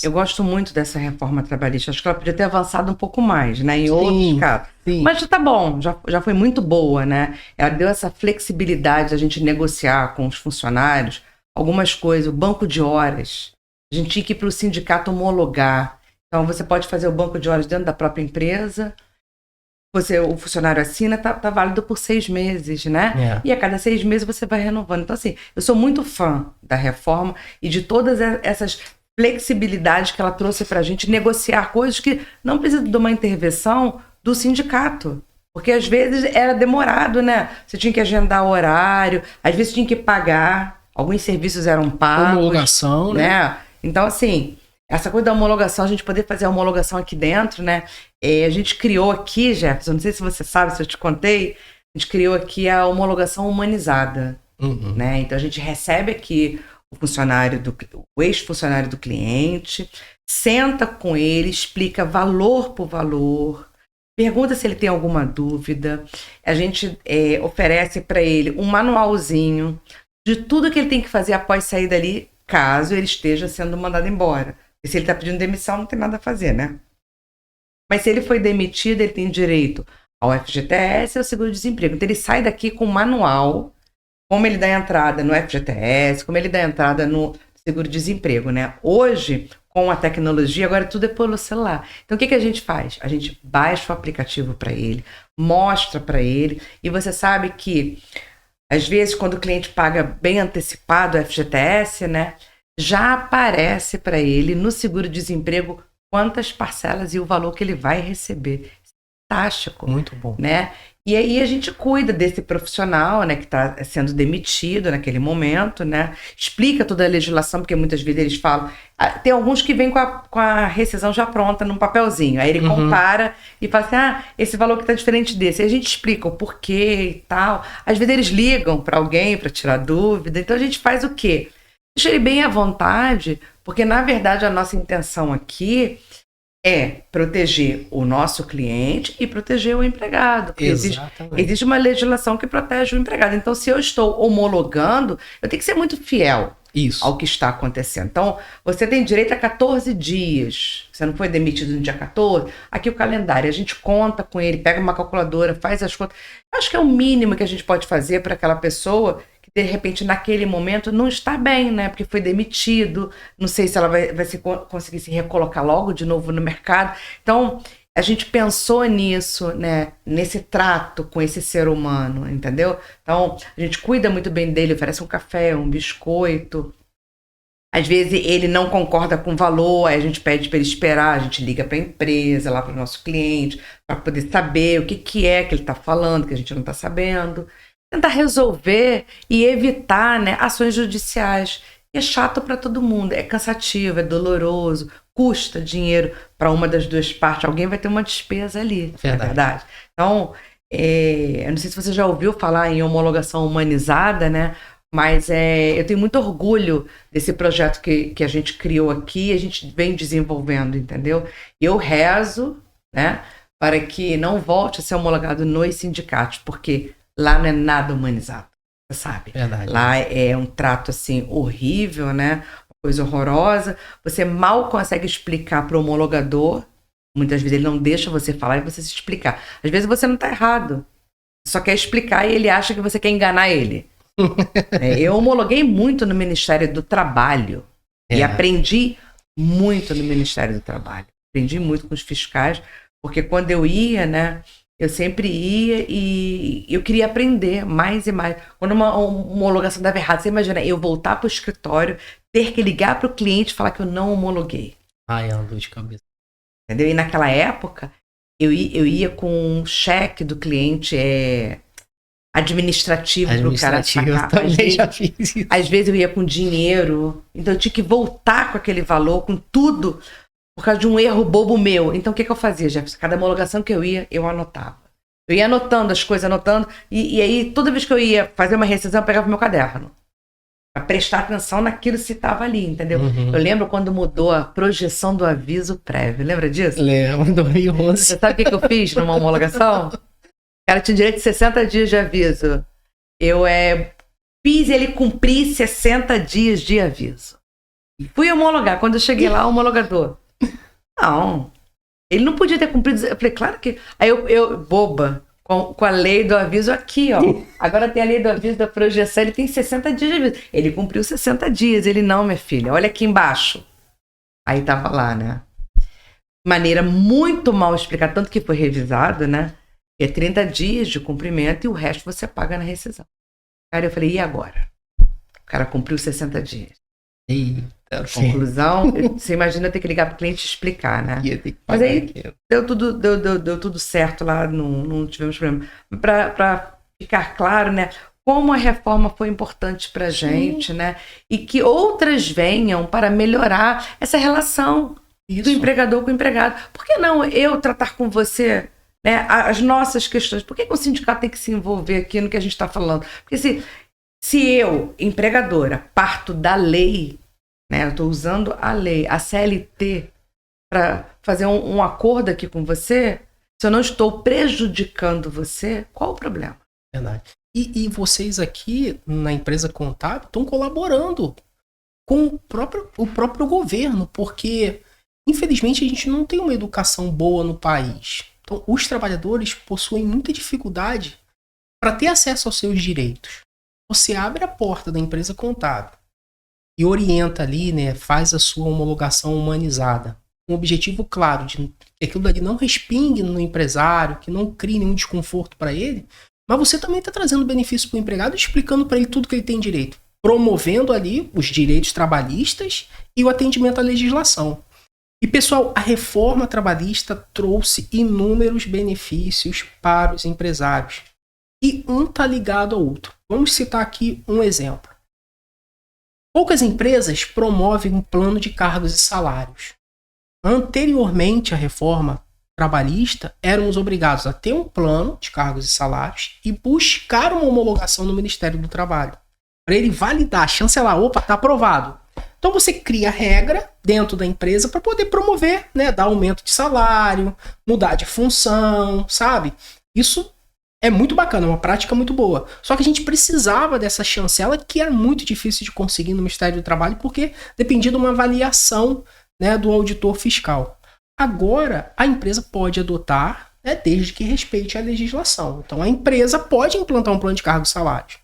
Eu gosto muito dessa reforma trabalhista. Acho que ela podia ter avançado um pouco mais, né? Em outros casos. Mas tá bom, já foi muito boa, né? Ela deu essa flexibilidade da gente negociar com os funcionários algumas coisas, o banco de horas. A gente tinha que ir para o sindicato homologar. Então, você pode fazer o banco de horas dentro da própria empresa. O funcionário assina, tá válido por 6 meses, né? E a cada 6 meses você vai renovando. Então, assim, eu sou muito fã da reforma e de todas essas flexibilidades que ela trouxe pra gente negociar coisas que não precisam de uma intervenção do sindicato. Porque às vezes era demorado, né? Você tinha que agendar horário, às vezes tinha que pagar, alguns serviços eram pagos. Homologação, né? Então, assim, essa coisa da homologação, a gente poder fazer a homologação aqui dentro, né? A gente criou aqui, Jefferson, não sei se você sabe, se eu te contei, a gente criou aqui a homologação humanizada, né? Então, a gente recebe aqui o ex-funcionário do cliente, senta com ele, explica valor por valor, pergunta se ele tem alguma dúvida, a gente oferece para ele um manualzinho de tudo que ele tem que fazer após sair dali, caso ele esteja sendo mandado embora. E se ele está pedindo demissão, não tem nada a fazer, né? Mas se ele foi demitido, ele tem direito ao FGTS e ao seguro-desemprego. Então, ele sai daqui com um manual, como ele dá entrada no FGTS, como ele dá entrada no seguro-desemprego, né? Hoje, com a tecnologia, agora tudo é pelo celular. Então, o que a gente faz? A gente baixa o aplicativo para ele, mostra para ele, e você sabe que, às vezes, quando o cliente paga bem antecipado o FGTS, né? Já aparece para ele no seguro-desemprego quantas parcelas e o valor que ele vai receber. Fantástico. Muito bom. Né? E aí a gente cuida desse profissional, né, que está sendo demitido naquele momento, né? Explica toda a legislação, porque muitas vezes eles falam... Tem alguns que vêm com a rescisão já pronta num papelzinho. Aí ele compara e fala assim, esse valor que está diferente desse. Aí a gente explica o porquê e tal. Às vezes eles ligam para alguém para tirar dúvida. Então a gente faz o quê? Deixa ele bem à vontade, porque, na verdade, a nossa intenção aqui é proteger o nosso cliente e proteger o empregado. Existe uma legislação que protege o empregado. Então, se eu estou homologando, eu tenho que ser muito fiel ao que está acontecendo. Então, você tem direito a 14 dias. Você não foi demitido no dia 14. Aqui o calendário, a gente conta com ele, pega uma calculadora, faz as contas. Acho que é o mínimo que a gente pode fazer para aquela pessoa de repente, naquele momento, não está bem, né? Porque foi demitido, não sei se ela vai conseguir se recolocar logo de novo no mercado. Então, a gente pensou nisso, né? Nesse trato com esse ser humano, entendeu? Então, a gente cuida muito bem dele, oferece um café, um biscoito. Às vezes, ele não concorda com o valor, aí a gente pede para ele esperar, a gente liga para a empresa, lá para o nosso cliente, para poder saber o que é que ele está falando, que a gente não está sabendo. Tentar resolver e evitar, né, ações judiciais. É chato para todo mundo, é cansativo, é doloroso, custa dinheiro para uma das duas partes. Alguém vai ter uma despesa ali, é verdade. Então, eu não sei se você já ouviu falar em homologação humanizada, né? Mas eu tenho muito orgulho desse projeto que a gente criou aqui e a gente vem desenvolvendo, entendeu? Eu rezo, né, para que não volte a ser homologado nos sindicatos, porque lá não é nada humanizado, você sabe? Verdade. Lá é um trato, assim, horrível, né? Uma coisa horrorosa. Você mal consegue explicar para o homologador. Muitas vezes ele não deixa você falar e você se explicar. Às vezes você não está errado. Só quer explicar e ele acha que você quer enganar ele. Eu homologuei muito no Ministério do Trabalho. E aprendi muito no Ministério do Trabalho. Aprendi muito com os fiscais, porque quando eu ia, né, eu sempre ia e eu queria aprender mais e mais. Quando uma homologação dava errado, você imagina, eu voltar para o escritório, ter que ligar para o cliente e falar que eu não homologuei. Ai, é uma dor de cabeça. Entendeu? E naquela época, eu ia com um cheque do cliente administrativo para o cara sacar. Às vezes eu ia com dinheiro, então eu tinha que voltar com aquele valor, com tudo, por causa de um erro bobo meu. Então o que eu fazia, Jefferson? Cada homologação que eu ia, eu anotava. Eu ia anotando as coisas, e aí toda vez que eu ia fazer uma rescisão, eu pegava o meu caderno. Para prestar atenção naquilo se estava ali, entendeu? Eu lembro quando mudou a projeção do aviso prévio. Lembra disso? Lembro, 2011. Você sabe o que eu fiz numa homologação? O cara tinha direito de 60 dias de aviso. Eu fiz ele cumprir 60 dias de aviso. Fui homologar. Quando eu cheguei lá, o homologador. Não. Ele não podia ter cumprido. Eu falei, claro que. Aí eu boba, com a lei do aviso aqui, ó. Agora tem a lei do aviso da projeção, ele tem 60 dias de aviso. Ele cumpriu 60 dias. Ele, não, minha filha, olha aqui embaixo. Aí tava lá, né? Maneira muito mal explicada, tanto que foi revisado, né? É 30 dias de cumprimento e o resto você paga na rescisão. Cara, eu falei, e agora? O cara cumpriu 60 dias. Eita, conclusão, você imagina ter que ligar para o cliente e explicar, né? Mas aí deu tudo certo lá, não tivemos problema. Para ficar claro, né? Como a reforma foi importante para a gente, né? E que outras venham para melhorar essa relação do empregador com o empregado. Por que não eu tratar com você, né, as nossas questões? Por que o sindicato tem que se envolver aqui no que a gente está falando? Porque se eu, empregadora, parto da lei, né, eu estou usando a lei, a CLT, para fazer um acordo aqui com você, se eu não estou prejudicando você, qual o problema? Verdade. E vocês aqui, na empresa contábil, estão colaborando com o próprio governo, porque, infelizmente, a gente não tem uma educação boa no país. Então, os trabalhadores possuem muita dificuldade para ter acesso aos seus direitos. Você abre a porta da empresa contábil e orienta ali, né, faz a sua homologação humanizada, com um objetivo claro de que aquilo dali não respingue no empresário, que não crie nenhum desconforto para ele, mas você também está trazendo benefício para o empregado, explicando para ele tudo que ele tem direito, promovendo ali os direitos trabalhistas e o atendimento à legislação. E, pessoal, a reforma trabalhista trouxe inúmeros benefícios para os empresários. E um está ligado ao outro. Vamos citar aqui um exemplo. Poucas empresas promovem um plano de cargos e salários. Anteriormente à reforma trabalhista, éramos obrigados a ter um plano de cargos e salários e buscar uma homologação no Ministério do Trabalho. Para ele validar, chancelar, opa, está aprovado. Então você cria regra dentro da empresa para poder promover, né, dar aumento de salário, mudar de função, sabe? Isso é muito bacana, é uma prática muito boa. Só que a gente precisava dessa chancela que era muito difícil de conseguir no Ministério do Trabalho porque dependia de uma avaliação, né, do auditor fiscal. Agora, a empresa pode adotar, né, desde que respeite a legislação. Então, a empresa pode implantar um plano de cargos e salários.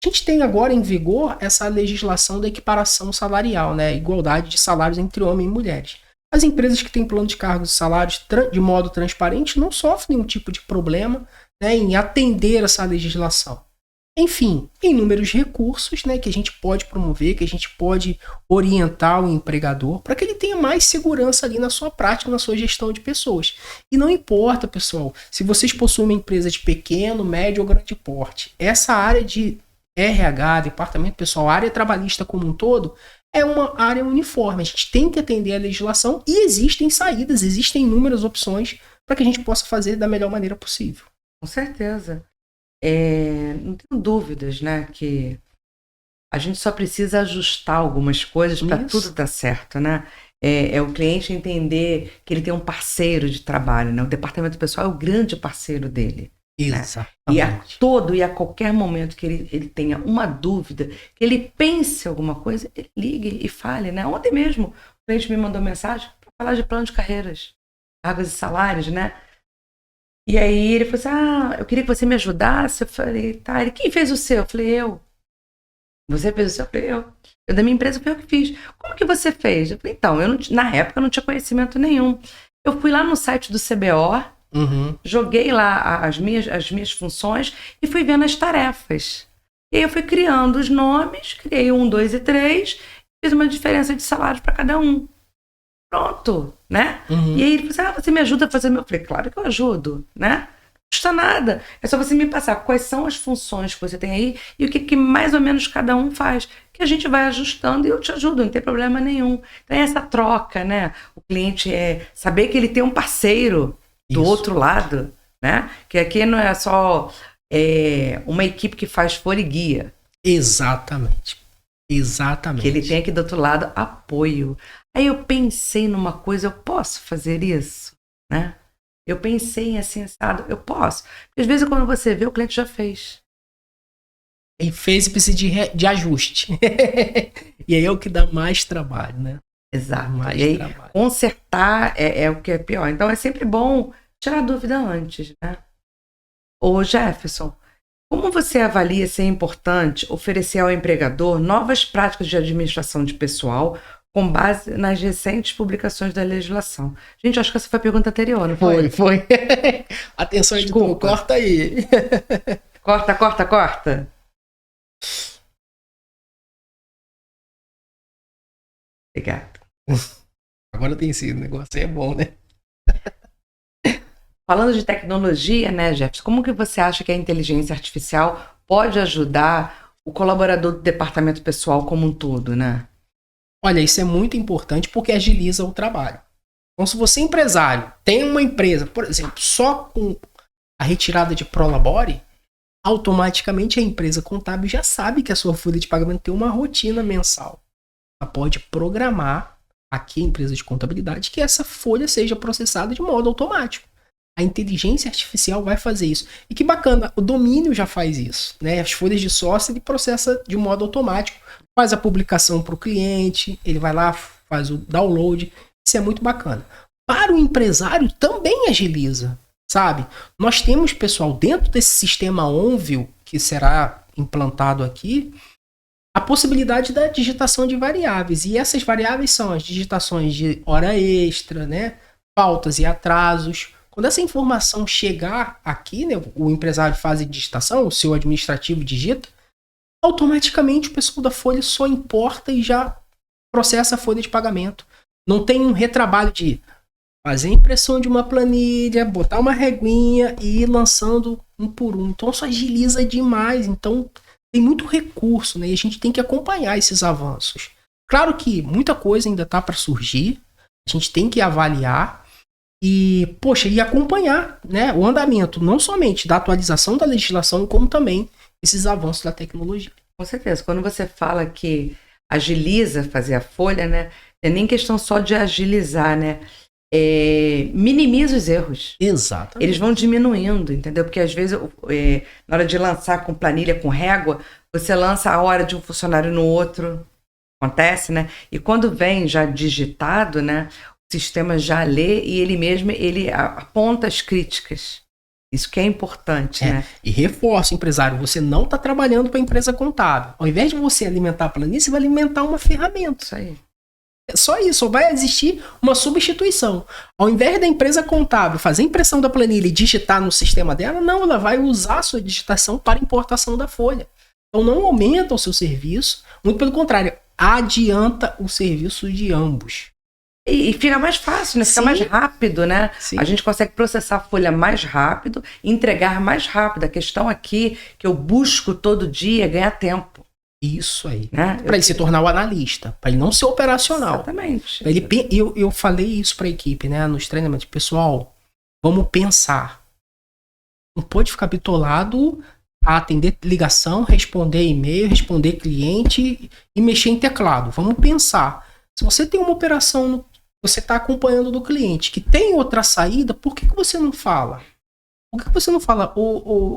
A gente tem agora em vigor essa legislação da equiparação salarial, né, igualdade de salários entre homens e mulheres. As empresas que têm plano de cargos e salários de modo transparente não sofrem nenhum tipo de problema, né, em atender essa legislação. Enfim, inúmeros recursos, né, que a gente pode promover, que a gente pode orientar o empregador para que ele tenha mais segurança ali na sua prática, na sua gestão de pessoas. E não importa, pessoal, se vocês possuem uma empresa de pequeno, médio ou grande porte, essa área de RH, departamento pessoal, área trabalhista como um todo, é uma área uniforme. A gente tem que atender a legislação e existem saídas, existem inúmeras opções para que a gente possa fazer da melhor maneira possível. Com certeza. Não tenho dúvidas, né, que a gente só precisa ajustar algumas coisas para tudo dar certo, né? É o cliente entender que ele tem um parceiro de trabalho, né? O departamento pessoal é o grande parceiro dele. Exatamente. Né? E a qualquer momento que ele tenha uma dúvida, que ele pense alguma coisa, ele ligue e fale, né? Ontem mesmo o cliente me mandou mensagem para falar de plano de carreiras, cargos e salários, né? E aí ele falou assim, eu queria que você me ajudasse. Eu falei, tá. Ele, quem fez o seu? Eu falei, eu. Você fez o seu? Eu falei, eu da minha empresa foi eu que fiz. Como que você fez? Eu falei, então, na época eu não tinha conhecimento nenhum. Eu fui lá no site do CBO, joguei lá as minhas funções e fui vendo as tarefas. E aí eu fui criando os nomes, criei 1, 2 e 3, fiz uma diferença de salário para cada um. Pronto, né? E aí ele falou assim, você me ajuda a fazer meu... Eu falei, claro que eu ajudo, né? Não custa nada. É só você me passar quais são as funções que você tem aí e o que mais ou menos cada um faz. Que a gente vai ajustando e eu te ajudo, não tem problema nenhum. Então é essa troca, né? O cliente saber que ele tem um parceiro do outro lado, né? Que aqui não é só uma equipe que faz folha e guia. Exatamente. Que ele tem aqui do outro lado apoio. Aí eu pensei numa coisa, eu posso fazer isso, né? Eu pensei em assim, assado, eu posso. Porque às vezes quando você vê, o cliente já fez. E fez e precisa de ajuste. E aí é o que dá mais trabalho, né? Exato. E aí, consertar é o que é pior. Então é sempre bom tirar dúvida antes, né? Ô Jefferson, como você avalia se é importante oferecer ao empregador novas práticas de administração de pessoal com base nas recentes publicações da legislação? Gente, acho que essa foi a pergunta anterior, não foi? Foi. Atenção, editor, corta aí. Corta. Obrigada. Agora tem sido, o negócio aí é bom, né? Falando de tecnologia, né, Jefferson, como que você acha que a inteligência artificial pode ajudar o colaborador do departamento pessoal como um todo, né? Olha, isso é muito importante porque agiliza o trabalho. Então, se você é empresário, tem uma empresa, por exemplo, só com a retirada de Prolabore, automaticamente a empresa contábil já sabe que a sua folha de pagamento tem uma rotina mensal. Ela pode programar aqui, a empresa de contabilidade, que essa folha seja processada de modo automático. A inteligência artificial vai fazer isso. E que bacana, o domínio já faz isso, né? As folhas de sócio ele processa de modo automático, faz a publicação para o cliente, ele vai lá, faz o download. Isso é muito bacana. Para o empresário também agiliza, sabe? Nós temos, pessoal, dentro desse sistema Onvio, que será implantado aqui, a possibilidade da digitação de variáveis. E essas variáveis são as digitações de hora extra, né? Faltas e atrasos. Quando essa informação chegar aqui, né, o empresário faz a digitação, o seu administrativo digita, automaticamente o pessoal da folha só importa e já processa a folha de pagamento. Não tem um retrabalho de fazer a impressão de uma planilha, botar uma reguinha e ir lançando um por um. Então isso agiliza demais. Então tem muito recurso, né? E a gente tem que acompanhar esses avanços. Claro que muita coisa ainda está para surgir. A gente tem que avaliar e, e acompanhar, né, o andamento, não somente da atualização da legislação, como também esses avanços da tecnologia. Com certeza. Quando você fala que agiliza fazer a folha, né, não é nem questão só de agilizar, né? Minimiza os erros. Exatamente. Eles vão diminuindo, entendeu? Porque às vezes, na hora de lançar com planilha, com régua, você lança a hora de um funcionário no outro. Acontece, né? E quando vem já digitado, né, o sistema já lê e ele aponta as críticas. Isso que é importante, né? E reforça, empresário, você não está trabalhando para a empresa contábil. Ao invés de você alimentar a planilha, você vai alimentar uma ferramenta. Isso aí. É só isso, só vai existir uma substituição. Ao invés da empresa contábil fazer a impressão da planilha e digitar no sistema dela, não, ela vai usar a sua digitação para importação da folha. Então não aumenta o seu serviço, muito pelo contrário, adianta o serviço de ambos. E fica mais fácil, né? Fica mais rápido, né? Sim. A gente consegue processar a folha mais rápido, entregar mais rápido. A questão aqui que eu busco todo dia é ganhar tempo. Isso aí. Né? Para ele se tornar o analista, para ele não ser operacional. Exatamente. Eu falei isso para a equipe, né, nos treinamentos. Pessoal, vamos pensar. Não pode ficar bitolado a atender ligação, responder e-mail, responder cliente e mexer em teclado. Vamos pensar. Se você tem uma operação, você está acompanhando do cliente que tem outra saída, por que você não fala? Por que você não fala,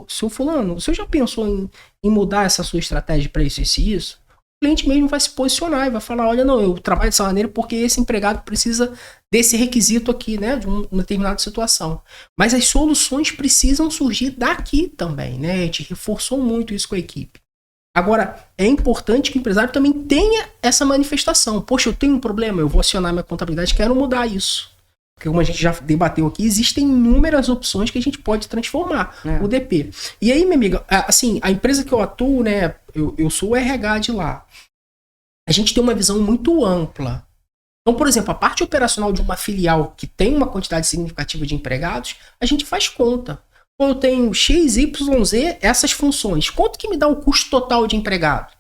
seu fulano, você já pensou em mudar essa sua estratégia para isso e isso? O cliente mesmo vai se posicionar e vai falar, olha, não, eu trabalho dessa maneira porque esse empregado precisa desse requisito aqui, né, de uma determinada situação. Mas as soluções precisam surgir daqui também, né? A gente reforçou muito isso com a equipe. Agora, é importante que o empresário também tenha essa manifestação. Poxa, eu tenho um problema, eu vou acionar minha contabilidade, quero mudar isso. Porque como a gente já debateu aqui, existem inúmeras opções que a gente pode transformar o DP. E aí, minha amiga, assim, a empresa que eu atuo, né, eu sou o RH de lá. A gente tem uma visão muito ampla. Então, por exemplo, a parte operacional de uma filial que tem uma quantidade significativa de empregados, a gente faz conta. Então, eu tenho X, Y, Z, essas funções. Quanto que me dá o custo total de empregado?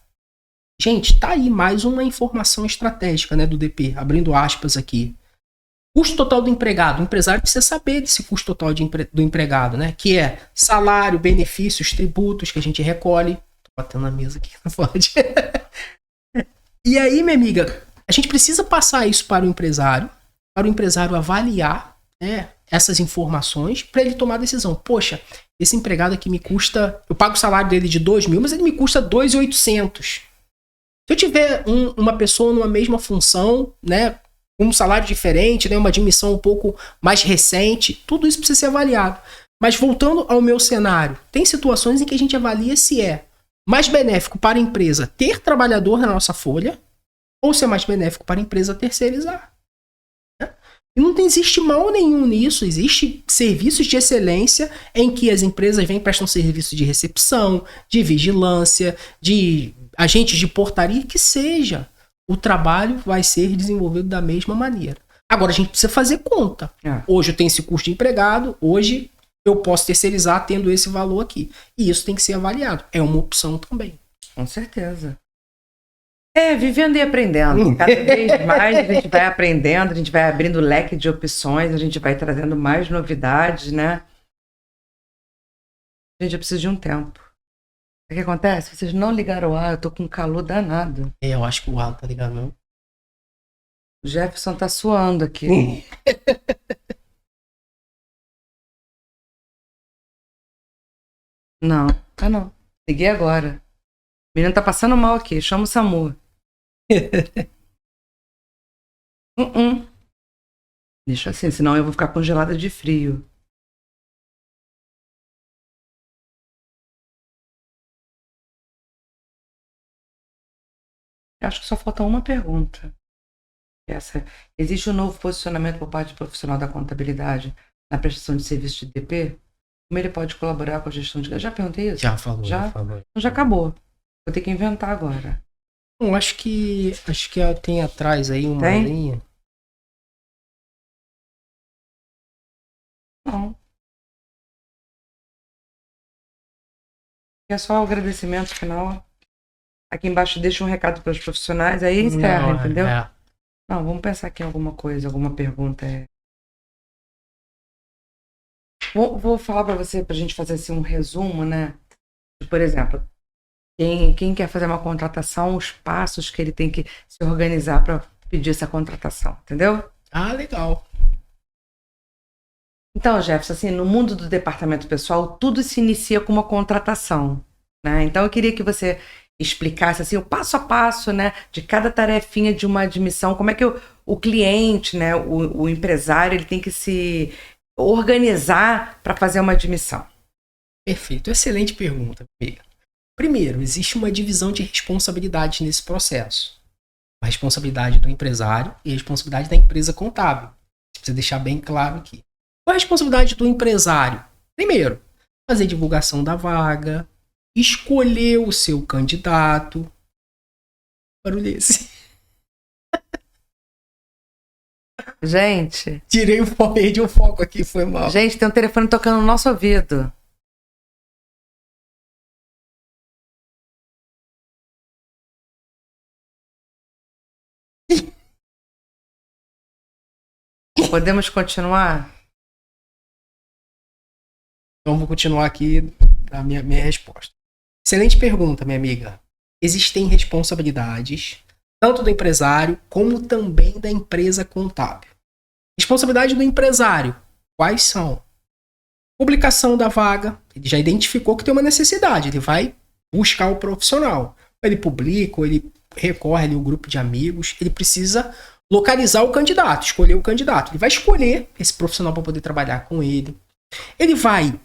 Gente, tá aí mais uma informação estratégica, né, do DP, abrindo aspas aqui. Custo total do empregado. O empresário precisa saber desse custo total do empregado, né? Que é salário, benefícios, tributos que a gente recolhe. Tô batendo na mesa aqui, não pode. E aí, minha amiga, a gente precisa passar isso para o empresário avaliar, né, essas informações para ele tomar a decisão. Poxa, esse empregado aqui me custa... Eu pago o salário dele de 2.000, mas ele me custa 2.800. Se eu tiver uma pessoa numa mesma função, né, um salário diferente, né, uma admissão um pouco mais recente, tudo isso precisa ser avaliado. Mas voltando ao meu cenário, tem situações em que a gente avalia se é mais benéfico para a empresa ter trabalhador na nossa folha ou se é mais benéfico para a empresa terceirizar. Né? E não existe mal nenhum nisso, existe serviços de excelência em que as empresas vêm prestam serviço de recepção, de vigilância, de agentes de portaria, que seja. O trabalho vai ser desenvolvido da mesma maneira. Agora, a gente precisa fazer conta. Hoje eu tenho esse custo de empregado, hoje eu posso terceirizar tendo esse valor aqui. E isso tem que ser avaliado. É uma opção também. Com certeza. Vivendo e aprendendo. Cada vez mais a gente vai aprendendo, a gente vai abrindo leque de opções, a gente vai trazendo mais novidades, né? Gente, eu preciso de um tempo. O que acontece? Vocês não ligaram o ar, eu tô com calor danado. Eu acho que o ar tá ligado, não? O Jefferson tá suando aqui. Não, tá não. Liguei agora. O menino tá passando mal aqui, chama o SAMU. Deixa assim, senão eu vou ficar congelada de frio. Acho que só falta uma pergunta. Existe um novo posicionamento por parte do profissional da contabilidade na prestação de serviço de DP? Como ele pode colaborar com a gestão de... Eu já perguntei isso? Já falou. Então já acabou. Vou ter que inventar agora. Bom, acho que tem atrás aí uma linha. Não. É só o agradecimento final. Aqui embaixo deixa um recado para os profissionais, aí encerra, entendeu? Não, vamos pensar aqui em alguma coisa, alguma pergunta. Vou falar para você, para a gente fazer assim, um resumo, né? Por exemplo, quem quer fazer uma contratação, os passos que ele tem que se organizar para pedir essa contratação, entendeu? Ah, legal. Então, Jefferson, assim, no mundo do departamento pessoal, tudo se inicia com uma contratação, né? Então, eu queria que você explicasse assim, o passo a passo, né, de cada tarefinha de uma admissão, como é que o cliente, né, o empresário, ele tem que se organizar para fazer uma admissão. Perfeito, excelente pergunta, amiga. Primeiro, existe uma divisão de responsabilidades nesse processo. A responsabilidade do empresário e a responsabilidade da empresa contábil. Precisa deixar bem claro aqui. Qual a responsabilidade do empresário? Primeiro, fazer divulgação da vaga, escolher o seu candidato. Barulho esse. Gente. Tirei o foco, perdi o foco aqui, foi mal. Gente, tem um telefone tocando no nosso ouvido. Podemos continuar? Então vou continuar aqui a minha resposta. Excelente pergunta, minha amiga. Existem responsabilidades, tanto do empresário, como também da empresa contábil. Responsabilidade do empresário. Quais são? Publicação da vaga. Ele já identificou que tem uma necessidade. Ele vai buscar o profissional. Ele publica, ou ele recorre ali ao grupo de amigos. Ele precisa localizar o candidato, escolher o candidato. Ele vai escolher esse profissional para poder trabalhar com ele. Ele vai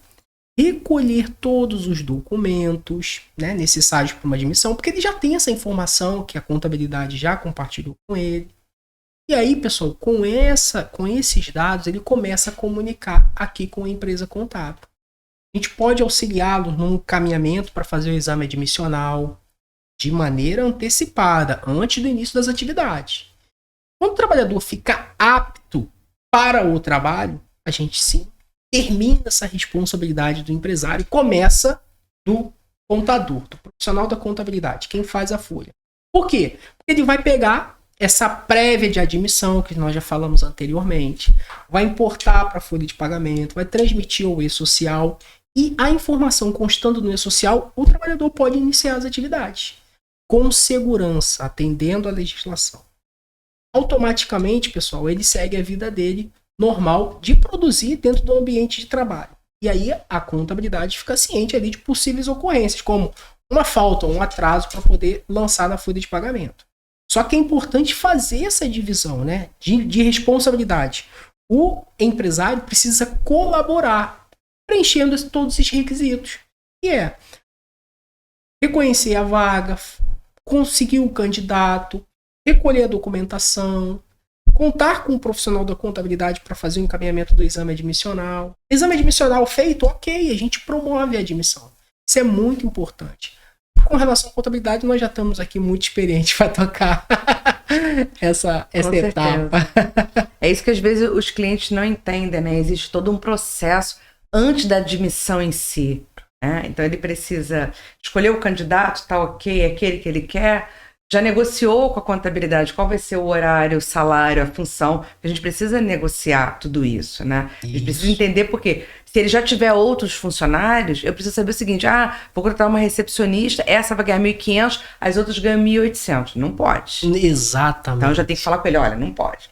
recolher todos os documentos, né, necessários para uma admissão, porque ele já tem essa informação que a contabilidade já compartilhou com ele. E aí, pessoal, com esses dados, ele começa a comunicar aqui com a empresa contábil. A gente pode auxiliá-lo num encaminhamento para fazer o exame admissional de maneira antecipada, antes do início das atividades. Quando o trabalhador fica apto para o trabalho, a gente sim termina essa responsabilidade do empresário e começa do contador, do profissional da contabilidade, quem faz a folha. Por quê? Porque ele vai pegar essa prévia de admissão, que nós já falamos anteriormente, vai importar para a folha de pagamento, vai transmitir ao e-social e a informação constando no e-social, o trabalhador pode iniciar as atividades com segurança, atendendo à legislação. Automaticamente, pessoal, ele segue a vida dele normal de produzir dentro do ambiente de trabalho. E aí a contabilidade fica ciente ali de possíveis ocorrências, como uma falta ou um atraso para poder lançar na folha de pagamento. Só que é importante fazer essa divisão, né, de responsabilidade. O empresário precisa colaborar, preenchendo todos esses requisitos. Que é reconhecer a vaga, conseguir o candidato, recolher a documentação, contar com um profissional da contabilidade para fazer o encaminhamento do exame admissional. Exame admissional feito, ok, a gente promove a admissão. Isso é muito importante. Com relação à contabilidade, nós já estamos aqui muito experientes para tocar essa etapa. É isso que às vezes os clientes não entendem, né? Existe todo um processo antes da admissão em si. Né? Então ele precisa escolher o candidato, tá ok, é aquele que ele quer. Já negociou com a contabilidade qual vai ser o horário, o salário, a função. A gente precisa negociar tudo isso, né? A gente precisa entender porque se ele já tiver outros funcionários, eu preciso saber o seguinte, vou contratar uma recepcionista, essa vai ganhar 1.500, as outras ganham 1.800. Não pode. Exatamente. Então eu já tenho que falar com ele, olha, não pode.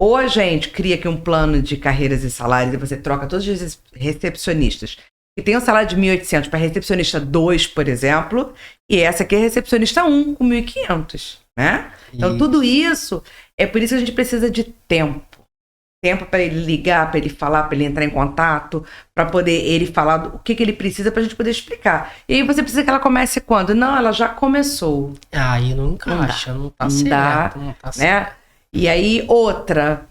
Ou a gente cria aqui um plano de carreiras e salários e você troca todos os recepcionistas que tem um salário de 1.800 para recepcionista 2, por exemplo, e essa aqui é recepcionista 1 com 1.500, né? Então, tudo isso, é por isso que a gente precisa de tempo. Tempo para ele ligar, para ele falar, para ele entrar em contato, para poder ele falar o que ele precisa para a gente poder explicar. E aí você precisa que ela comece quando? Não, ela já começou. Aí não encaixa, não tá certo. Não tá certo. Né? E aí, outra...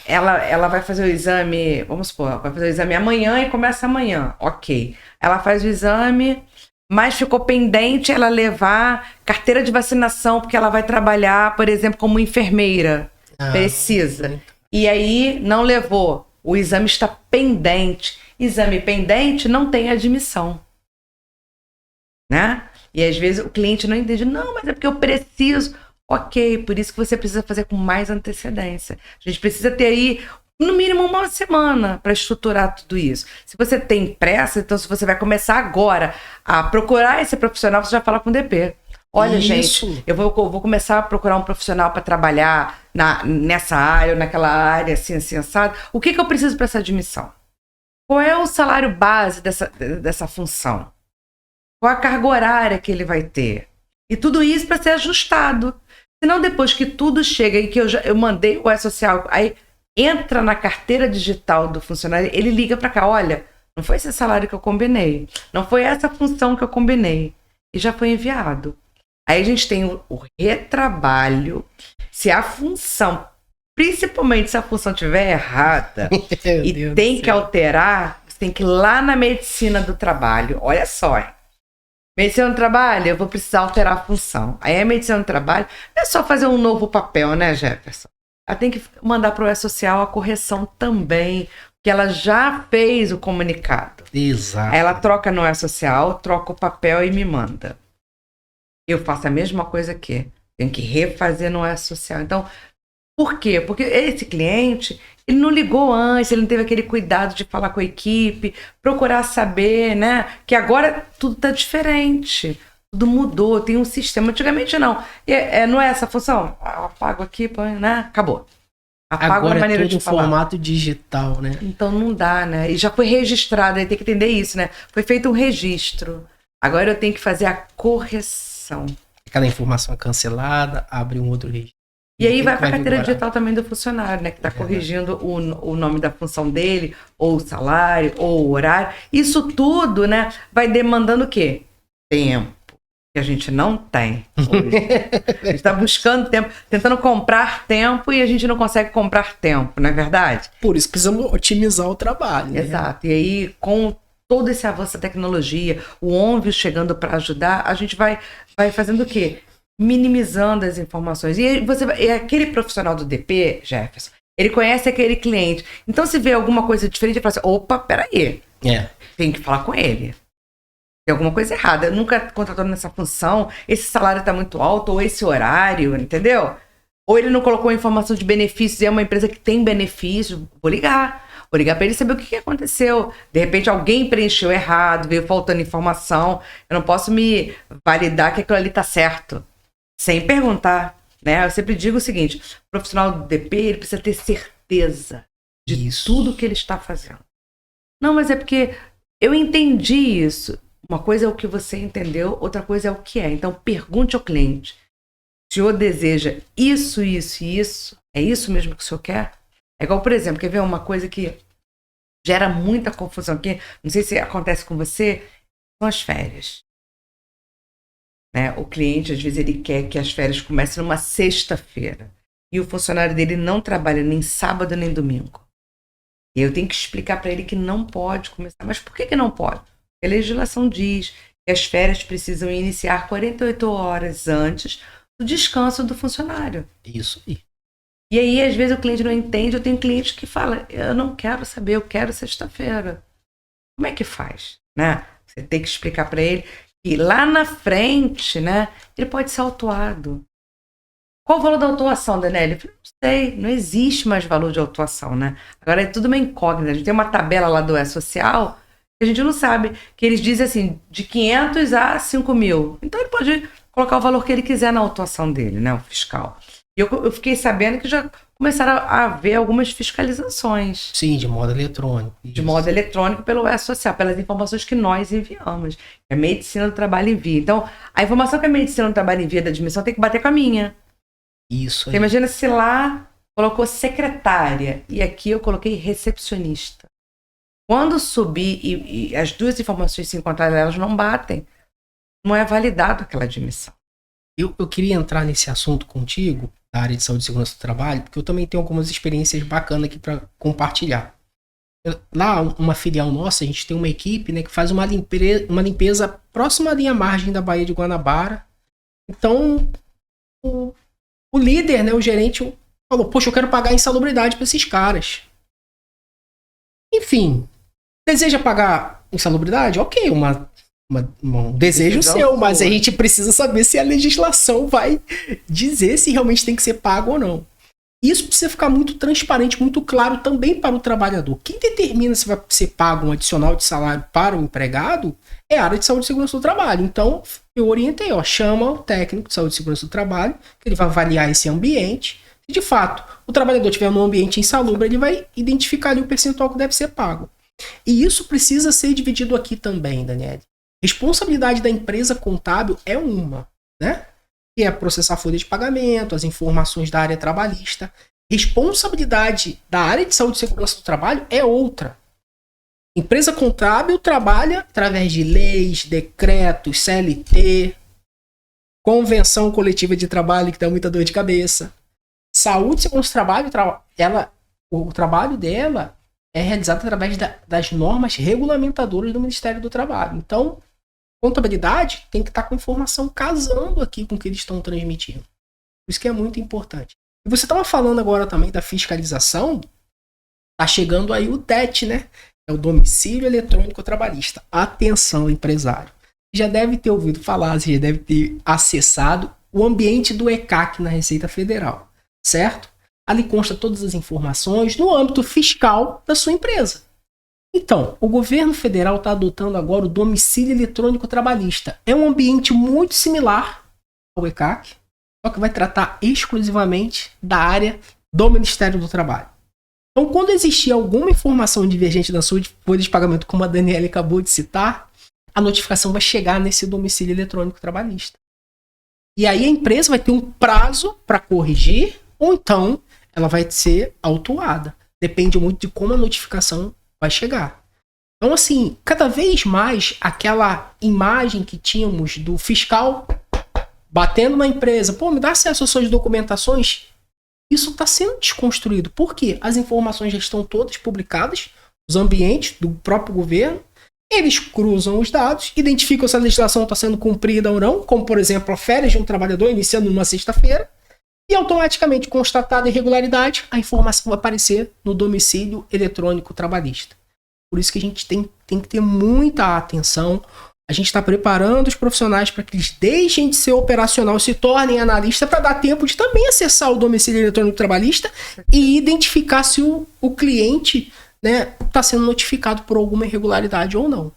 ela vai fazer o exame, vamos supor, vai fazer o exame amanhã e começa amanhã, ok. Ela faz o exame, mas ficou pendente ela levar carteira de vacinação, porque ela vai trabalhar, por exemplo, como enfermeira, precisa. E aí não levou, o exame está pendente. Exame pendente não tem admissão. Né? E às vezes o cliente não entende, não, mas é porque eu preciso... Ok, por isso que você precisa fazer com mais antecedência. A gente precisa ter aí, no mínimo, uma semana para estruturar tudo isso. Se você tem pressa, então se você vai começar agora a procurar esse profissional, você já fala com o DP. Olha, isso. gente, eu vou começar a procurar um profissional para trabalhar nessa área ou naquela área, assim, assado. O que eu preciso para essa admissão? Qual é o salário base dessa função? Qual a carga horária que ele vai ter? E tudo isso para ser ajustado. Senão, depois que tudo chega e que eu mandei o E-Social, aí entra na carteira digital do funcionário, ele liga para cá, olha, não foi esse salário que eu combinei, não foi essa função que eu combinei, e já foi enviado. Aí a gente tem o retrabalho, se a função, principalmente se a função estiver errada e tem que alterar, você tem que ir lá na medicina do trabalho, olha só, hein? Medicina do trabalho, eu vou precisar alterar a função. Aí a medicina do trabalho não é só fazer um novo papel, né, Jefferson? Ela tem que mandar para o E-Social a correção também, porque ela já fez o comunicado. Exato. Aí ela troca no E-Social, troca o papel e me manda. Eu faço a mesma coisa aqui. Tenho que refazer no E-Social. Então, por quê? Porque esse cliente, ele não ligou antes, ele não teve aquele cuidado de falar com a equipe, procurar saber, né? Que agora tudo está diferente, tudo mudou, tem um sistema. Antigamente não. Não é essa função? Apago aqui, né? Acabou. Apago agora a maneira é tudo de falar. Formato digital, né? Então não dá, né? E já foi registrado, aí tem que entender isso, né? Foi feito um registro. Agora eu tenho que fazer a correção. Aquela informação é cancelada, abre um outro registro. E aí vai para a carteira digital também do funcionário, né? Que está corrigindo o nome da função dele, ou o salário, ou o horário. Isso tudo, né? Vai demandando o quê? Tempo. Que a gente não tem hoje. A gente está buscando tempo, tentando comprar tempo e a gente não consegue comprar tempo, não é verdade? Por isso precisamos otimizar o trabalho. Né? Exato. E aí, com todo esse avanço da tecnologia, o ONVIO chegando para ajudar, a gente vai fazendo o quê? Minimizando as informações. E aí aquele profissional do DP, Jefferson, ele conhece aquele cliente. Então, se vê alguma coisa diferente, ele fala assim, opa, peraí. Tem que falar com ele. Tem alguma coisa errada. Eu nunca contratou nessa função, esse salário está muito alto, ou esse horário, entendeu? Ou ele não colocou informação de benefícios e é uma empresa que tem benefícios. Vou ligar para ele saber o que aconteceu. De repente alguém preencheu errado, veio faltando informação. Eu não posso me validar que aquilo ali está certo. Sem perguntar, né? Eu sempre digo o seguinte, o profissional do DP, ele precisa ter certeza de tudo que ele está fazendo. Não, mas é porque eu entendi isso. Uma coisa é o que você entendeu, outra coisa é o que é. Então, pergunte ao cliente. O senhor deseja isso, isso e isso? É isso mesmo que o senhor quer? É igual, por exemplo, quer ver uma coisa que gera muita confusão aqui? Não sei se acontece com você, são as férias. Né? O cliente, às vezes, ele quer que as férias comecem numa sexta-feira. E o funcionário dele não trabalha nem sábado nem domingo. E eu tenho que explicar para ele que não pode começar. Mas por que não pode? Porque a legislação diz que as férias precisam iniciar 48 horas antes do descanso do funcionário. Isso aí. E aí, às vezes, o cliente não entende. Eu tenho cliente que fala, eu não quero saber, eu quero sexta-feira. Como é que faz? Né? Você tem que explicar para ele. E lá na frente, né, ele pode ser autuado. Qual o valor da autuação, Daniela? Eu falei, não sei, não existe mais valor de autuação, né? Agora é tudo uma incógnita. A gente tem uma tabela lá do E-Social que a gente não sabe, que eles dizem assim, de 500 a 5 mil. Então ele pode colocar o valor que ele quiser na autuação dele, né, o fiscal. E eu fiquei sabendo que já começaram a haver algumas fiscalizações. Sim, de modo eletrônico. De modo eletrônico pelo E-Social, pelas informações que nós enviamos. A Medicina do Trabalho envia. Então, a informação que a Medicina do Trabalho envia da admissão tem que bater com a minha. Isso aí. Você imagina se lá colocou secretária e aqui eu coloquei recepcionista. Quando subir e as duas informações se encontrarem, elas não batem, não é validado aquela admissão. Eu queria entrar nesse assunto contigo, da área de saúde e segurança do trabalho, porque eu também tenho algumas experiências bacanas aqui para compartilhar. Lá, uma filial nossa, a gente tem uma equipe, né, que faz uma limpeza próxima ali à margem da Baía de Guanabara. Então, o líder, né, o gerente, falou, poxa, eu quero pagar insalubridade para esses caras. Enfim, deseja pagar insalubridade? Ok, um desejo seu, mas a gente precisa saber se a legislação vai dizer se realmente tem que ser pago ou não. Isso precisa ficar muito transparente, muito claro também para o trabalhador. Quem determina se vai ser pago um adicional de salário para o empregado é a área de saúde e segurança do trabalho. Então, eu orientei, chama o técnico de saúde e segurança do trabalho, que ele vai avaliar esse ambiente. Se de fato o trabalhador estiver num ambiente insalubre, ele vai identificar ali o percentual que deve ser pago. E isso precisa ser dividido aqui também, Daniele. Responsabilidade da empresa contábil é uma, né? Que é processar a folha de pagamento, as informações da área trabalhista. Responsabilidade da área de saúde e segurança do trabalho é outra. Empresa contábil trabalha através de leis, decretos, CLT, convenção coletiva de trabalho, que dá muita dor de cabeça. Saúde e segurança do trabalho, o trabalho dela é realizado através das normas regulamentadoras do Ministério do Trabalho. Então, contabilidade tem que estar com informação casando aqui com o que eles estão transmitindo. Por isso que é muito importante. E você estava falando agora também da fiscalização. Tá chegando aí o DET, né? É o Domicílio Eletrônico Trabalhista. Atenção, empresário. Já deve ter ouvido falar, você já deve ter acessado o ambiente do ECAC na Receita Federal, certo? Ali consta todas as informações no âmbito fiscal da sua empresa. Então, o governo federal está adotando agora o Domicílio Eletrônico Trabalhista. É um ambiente muito similar ao ECAC, só que vai tratar exclusivamente da área do Ministério do Trabalho. Então, quando existir alguma informação divergente da sua folha de pagamento, como a Daniela acabou de citar, a notificação vai chegar nesse Domicílio Eletrônico Trabalhista. E aí a empresa vai ter um prazo para corrigir, ou então ela vai ser autuada. Depende muito de como a notificação vai chegar. Então, assim, cada vez mais aquela imagem que tínhamos do fiscal batendo na empresa, pô, me dá acesso às suas documentações, isso está sendo desconstruído. Por quê? As informações já estão todas publicadas, os ambientes do próprio governo, eles cruzam os dados, identificam se a legislação está sendo cumprida ou não, como, por exemplo, a férias de um trabalhador iniciando numa sexta-feira, e automaticamente, constatada a irregularidade, a informação vai aparecer no domicílio eletrônico trabalhista. Por isso que a gente tem que ter muita atenção. A gente está preparando os profissionais para que eles deixem de ser operacional e se tornem analista para dar tempo de também acessar o domicílio eletrônico trabalhista e identificar se o cliente está sendo notificado por alguma irregularidade ou não.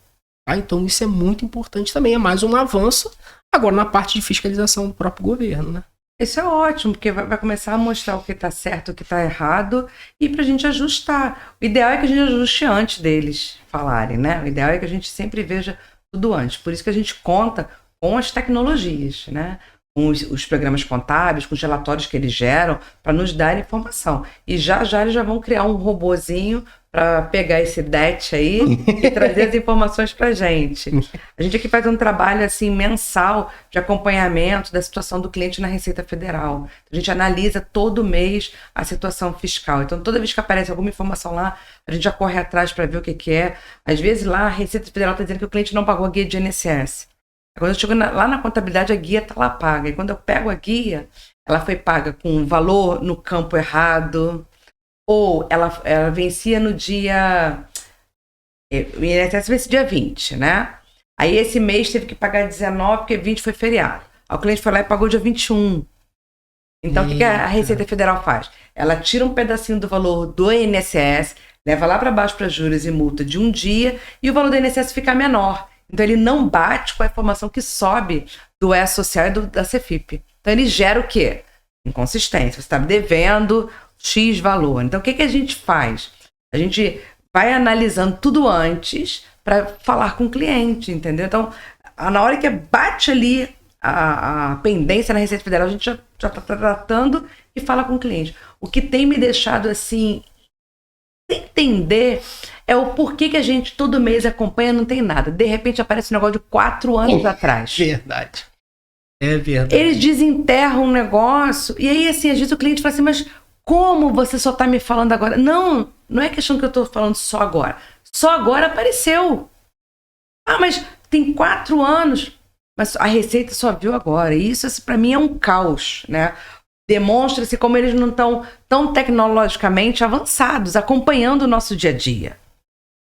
Tá? Então isso é muito importante também. É mais um avanço agora na parte de fiscalização do próprio governo, né? Isso é ótimo, porque vai começar a mostrar o que está certo, o que está errado, e para a gente ajustar. O ideal é que a gente ajuste antes deles falarem, né? O ideal é que a gente sempre veja tudo antes. Por isso que a gente conta com as tecnologias, né? Com os programas contábeis, com os relatórios que eles geram, para nos dar informação. E já eles já vão criar um robozinho para pegar esse DET aí e trazer as informações para a gente. A gente aqui faz um trabalho assim mensal de acompanhamento da situação do cliente na Receita Federal. A gente analisa todo mês a situação fiscal. Então, toda vez que aparece alguma informação lá, a gente já corre atrás para ver o que é. Às vezes lá a Receita Federal está dizendo que o cliente não pagou a guia de INSS. Quando eu chego lá na contabilidade, a guia está lá paga. E quando eu pego a guia, ela foi paga com valor no campo errado, ou ela vencia no dia... O INSS vence dia 20, né? Aí esse mês teve que pagar 19, porque 20 foi feriado. Aí o cliente foi lá e pagou dia 21. Então, o que a Receita Federal faz? Ela tira um pedacinho do valor do INSS, leva lá para baixo para juros e multa de um dia, e o valor do INSS fica menor. Então, ele não bate com a informação que sobe do E-Social e da Cefip. Então, ele gera o quê? Inconsistência. Você está devendo X valor. Então, o que a gente faz? A gente vai analisando tudo antes para falar com o cliente, entendeu? Então, na hora que bate ali a pendência na Receita Federal, a gente já está tratando e fala com o cliente. O que tem me deixado, assim, sem entender é o porquê que a gente todo mês acompanha, não tem nada. De repente aparece um negócio de 4 anos atrás. Verdade. É verdade. Eles desenterram um negócio e aí, assim, às vezes o cliente fala assim, mas como você só está me falando agora? Não é questão que eu estou falando só agora. Só agora apareceu. Ah, mas tem 4 anos. Mas a Receita só viu agora. E isso, assim, para mim, é um caos, né? Demonstra-se como eles não estão tão tecnologicamente avançados, acompanhando o nosso dia a dia.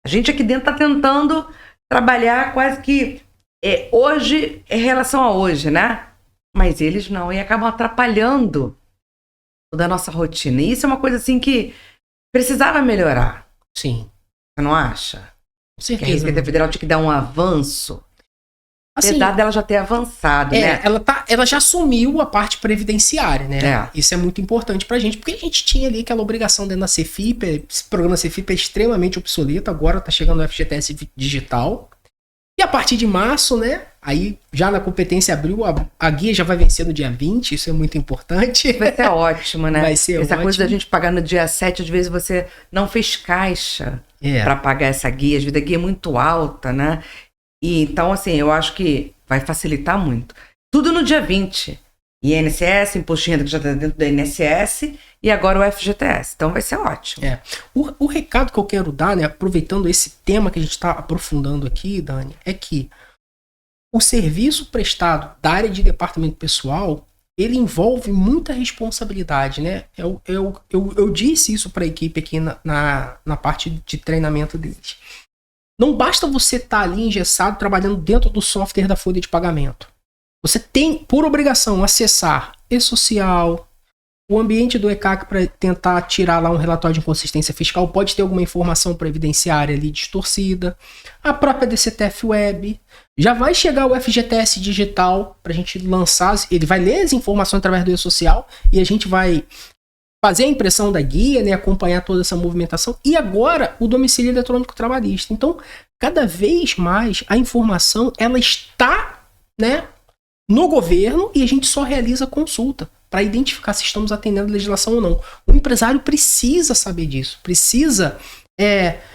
A gente aqui dentro está tentando trabalhar quase que hoje em relação a hoje, né? Mas eles não, e acabam atrapalhando toda a nossa rotina. E isso é uma coisa assim que precisava melhorar. Sim. Você não acha? Com certeza. Que a Receita Federal tinha que dar um avanço. Assim, apesar dela já ter avançado, né? Ela já assumiu a parte previdenciária, né? Isso é muito importante pra gente, porque a gente tinha ali aquela obrigação dentro da Cefip, esse programa Cefip é extremamente obsoleto, agora tá chegando o FGTS digital, e a partir de março, né, aí já na competência abril, a guia já vai vencer no dia 20, isso é muito importante. Vai ser ótimo, né? Vai ser essa ótimo. Coisa da gente pagar no dia 7, às vezes você não fez caixa pra pagar essa guia, às vezes a guia é muito alta, né? E então, assim, eu acho que vai facilitar muito. Tudo no dia 20. INSS, imposto de renda que já está dentro do INSS e agora o FGTS. Então vai ser ótimo. O recado que eu quero dar, né, aproveitando esse tema que a gente está aprofundando aqui, Dani, é que o serviço prestado da área de departamento pessoal, ele envolve muita responsabilidade, né? Eu disse isso para a equipe aqui na parte de treinamento deles. Não basta você estar ali engessado trabalhando dentro do software da folha de pagamento. Você tem, por obrigação, acessar e-social, o ambiente do ECAC para tentar tirar lá um relatório de inconsistência fiscal. Pode ter alguma informação previdenciária ali distorcida. A própria DCTF Web. Já vai chegar o FGTS digital para a gente lançar. Ele vai ler as informações através do e-social e a gente vai fazer a impressão da guia, né, acompanhar toda essa movimentação, e agora o domicílio eletrônico trabalhista. Então, cada vez mais a informação ela está, né, no governo e a gente só realiza consulta para identificar se estamos atendendo a legislação ou não. O empresário precisa saber disso, precisa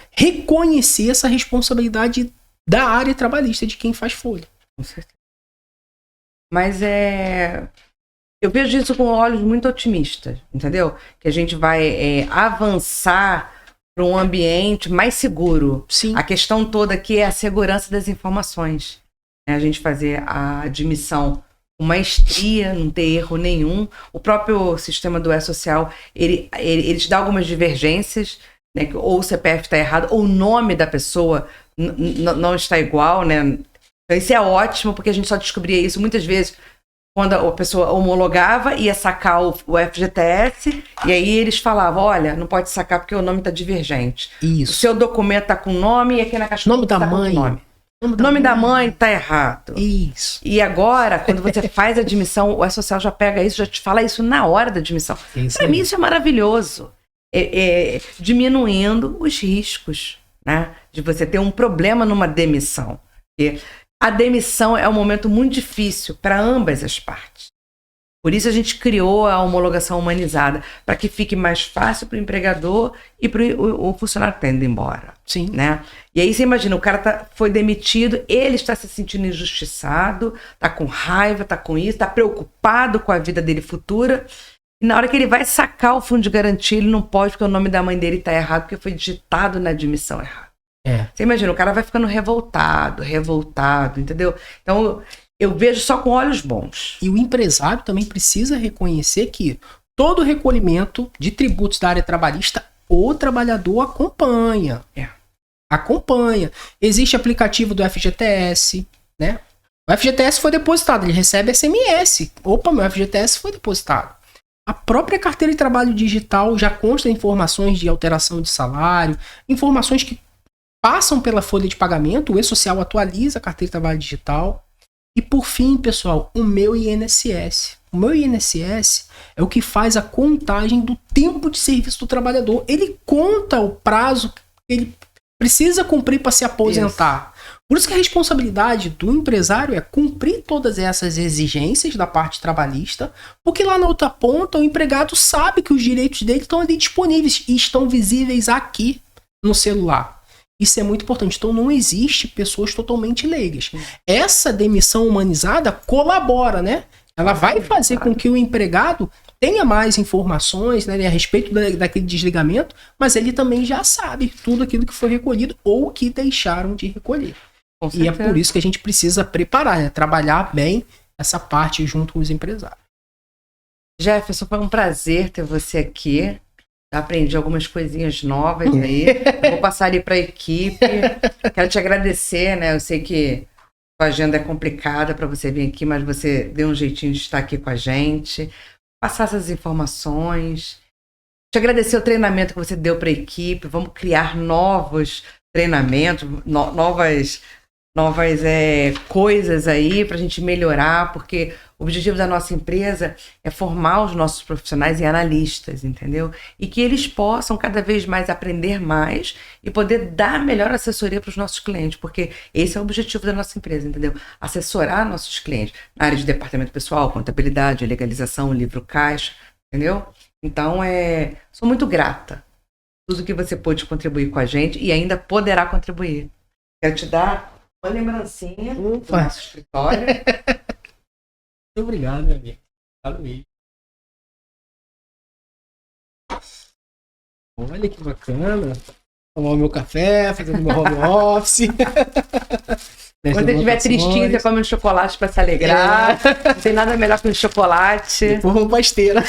reconhecer essa responsabilidade da área trabalhista de quem faz folha. Com certeza. Mas eu vejo isso com olhos muito otimistas, entendeu? Que a gente vai avançar para um ambiente mais seguro. Sim. A questão toda aqui é a segurança das informações. A gente fazer a admissão com maestria, não ter erro nenhum. O próprio sistema do E-Social, ele te dá algumas divergências, né? Ou o CPF está errado, ou o nome da pessoa não está igual, né? Então isso é ótimo, porque a gente só descobria isso muitas vezes quando a pessoa homologava, ia sacar o FGTS, e aí eles falavam, olha, não pode sacar porque o nome está divergente. Isso. O seu documento está com nome e aqui na caixa nome da mãe. Nome da mãe está errado. Isso. E agora, quando você faz a admissão, o E-Social já pega isso, já te fala isso na hora da admissão. Para mim isso é maravilhoso. Diminuindo os riscos, né, de você ter um problema numa demissão. Porque a demissão é um momento muito difícil para ambas as partes. Por isso a gente criou a homologação humanizada, para que fique mais fácil para o empregador e para o funcionário que está indo embora. Sim. Né? E aí você imagina, o cara foi demitido, ele está se sentindo injustiçado, está com raiva, está com isso, está preocupado com a vida dele futura. E na hora que ele vai sacar o fundo de garantia, ele não pode, porque o nome da mãe dele está errado, porque foi digitado na admissão errada. Você imagina, o cara vai ficando revoltado, entendeu? Então, eu vejo só com olhos bons. E o empresário também precisa reconhecer que todo recolhimento de tributos da área trabalhista, o trabalhador acompanha. Acompanha. Existe aplicativo do FGTS, né? O FGTS foi depositado, ele recebe SMS. Opa, meu FGTS foi depositado. A própria carteira de trabalho digital já consta informações de alteração de salário, informações que passam pela folha de pagamento. O E-Social atualiza a carteira de trabalho digital. E por fim, pessoal, o meu INSS. O meu INSS é o que faz a contagem do tempo de serviço do trabalhador. Ele conta o prazo que ele precisa cumprir para se aposentar. Isso. Por isso que a responsabilidade do empresário é cumprir todas essas exigências da parte trabalhista, porque lá na outra ponta o empregado sabe que os direitos dele estão ali disponíveis e estão visíveis aqui no celular. Isso é muito importante. Então não existe pessoas totalmente leigas. Essa demissão humanizada colabora, né? Ela vai fazer com que o empregado tenha mais informações, né, a respeito daquele desligamento, mas ele também já sabe tudo aquilo que foi recolhido ou que deixaram de recolher. E é por isso que a gente precisa preparar, né? Trabalhar bem essa parte junto com os empresários. Jefferson, foi um prazer ter você aqui. Aprendi algumas coisinhas novas aí. Vou passar ali para a equipe. Quero te agradecer, né? Eu sei que a agenda é complicada para você vir aqui, mas você deu um jeitinho de estar aqui com a gente. Passar essas informações. Te agradecer o treinamento que você deu para a equipe. Vamos criar novos treinamentos, novas coisas aí para a gente melhorar, porque o objetivo da nossa empresa é formar os nossos profissionais e analistas, entendeu? E que eles possam cada vez mais aprender mais e poder dar melhor assessoria para os nossos clientes, porque esse é o objetivo da nossa empresa, entendeu? Assessorar nossos clientes na área de departamento pessoal, contabilidade, legalização, livro caixa, entendeu? Então, sou muito grata por tudo que você pôde contribuir com a gente e ainda poderá contribuir. Quero te dar uma lembrancinha do nosso escritório. Muito obrigado, meu amigo. Obrigado mesmo. Olha que bacana. Tomar o meu café, fazendo meu home office. Quando você estiver tristinho, você come um chocolate para se alegrar. Não tem nada melhor que um chocolate. Depois vamos pra esteira.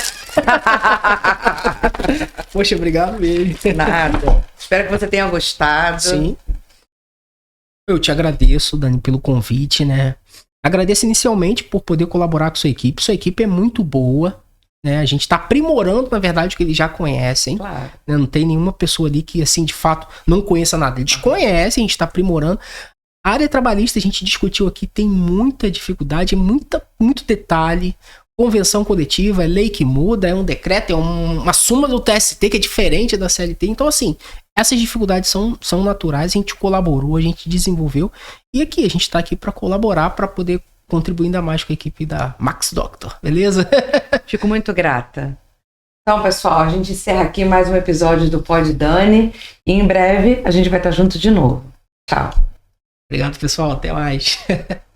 Poxa, obrigado mesmo. Nada. Espero que você tenha gostado. Sim. Eu te agradeço, Dani, pelo convite, né? Agradeço inicialmente por poder colaborar com sua equipe. Sua equipe é muito boa, né? A gente tá aprimorando, na verdade, o que eles já conhecem. Claro. Né? Não tem nenhuma pessoa ali que, assim, de fato, não conheça nada. Eles conhecem, a gente tá aprimorando. A área trabalhista, a gente discutiu aqui, tem muita dificuldade, muito detalhe. Convenção coletiva, é lei que muda, é um decreto, é uma súmula do TST que é diferente da CLT. Então, assim, essas dificuldades são naturais, a gente colaborou, a gente desenvolveu. E aqui, a gente está aqui para colaborar, para poder contribuir ainda mais com a equipe da Max Doctor, beleza? Fico muito grata. Então, pessoal, a gente encerra aqui mais um episódio do Pod Dani. E em breve a gente vai estar junto de novo. Tchau. Obrigado, pessoal. Até mais.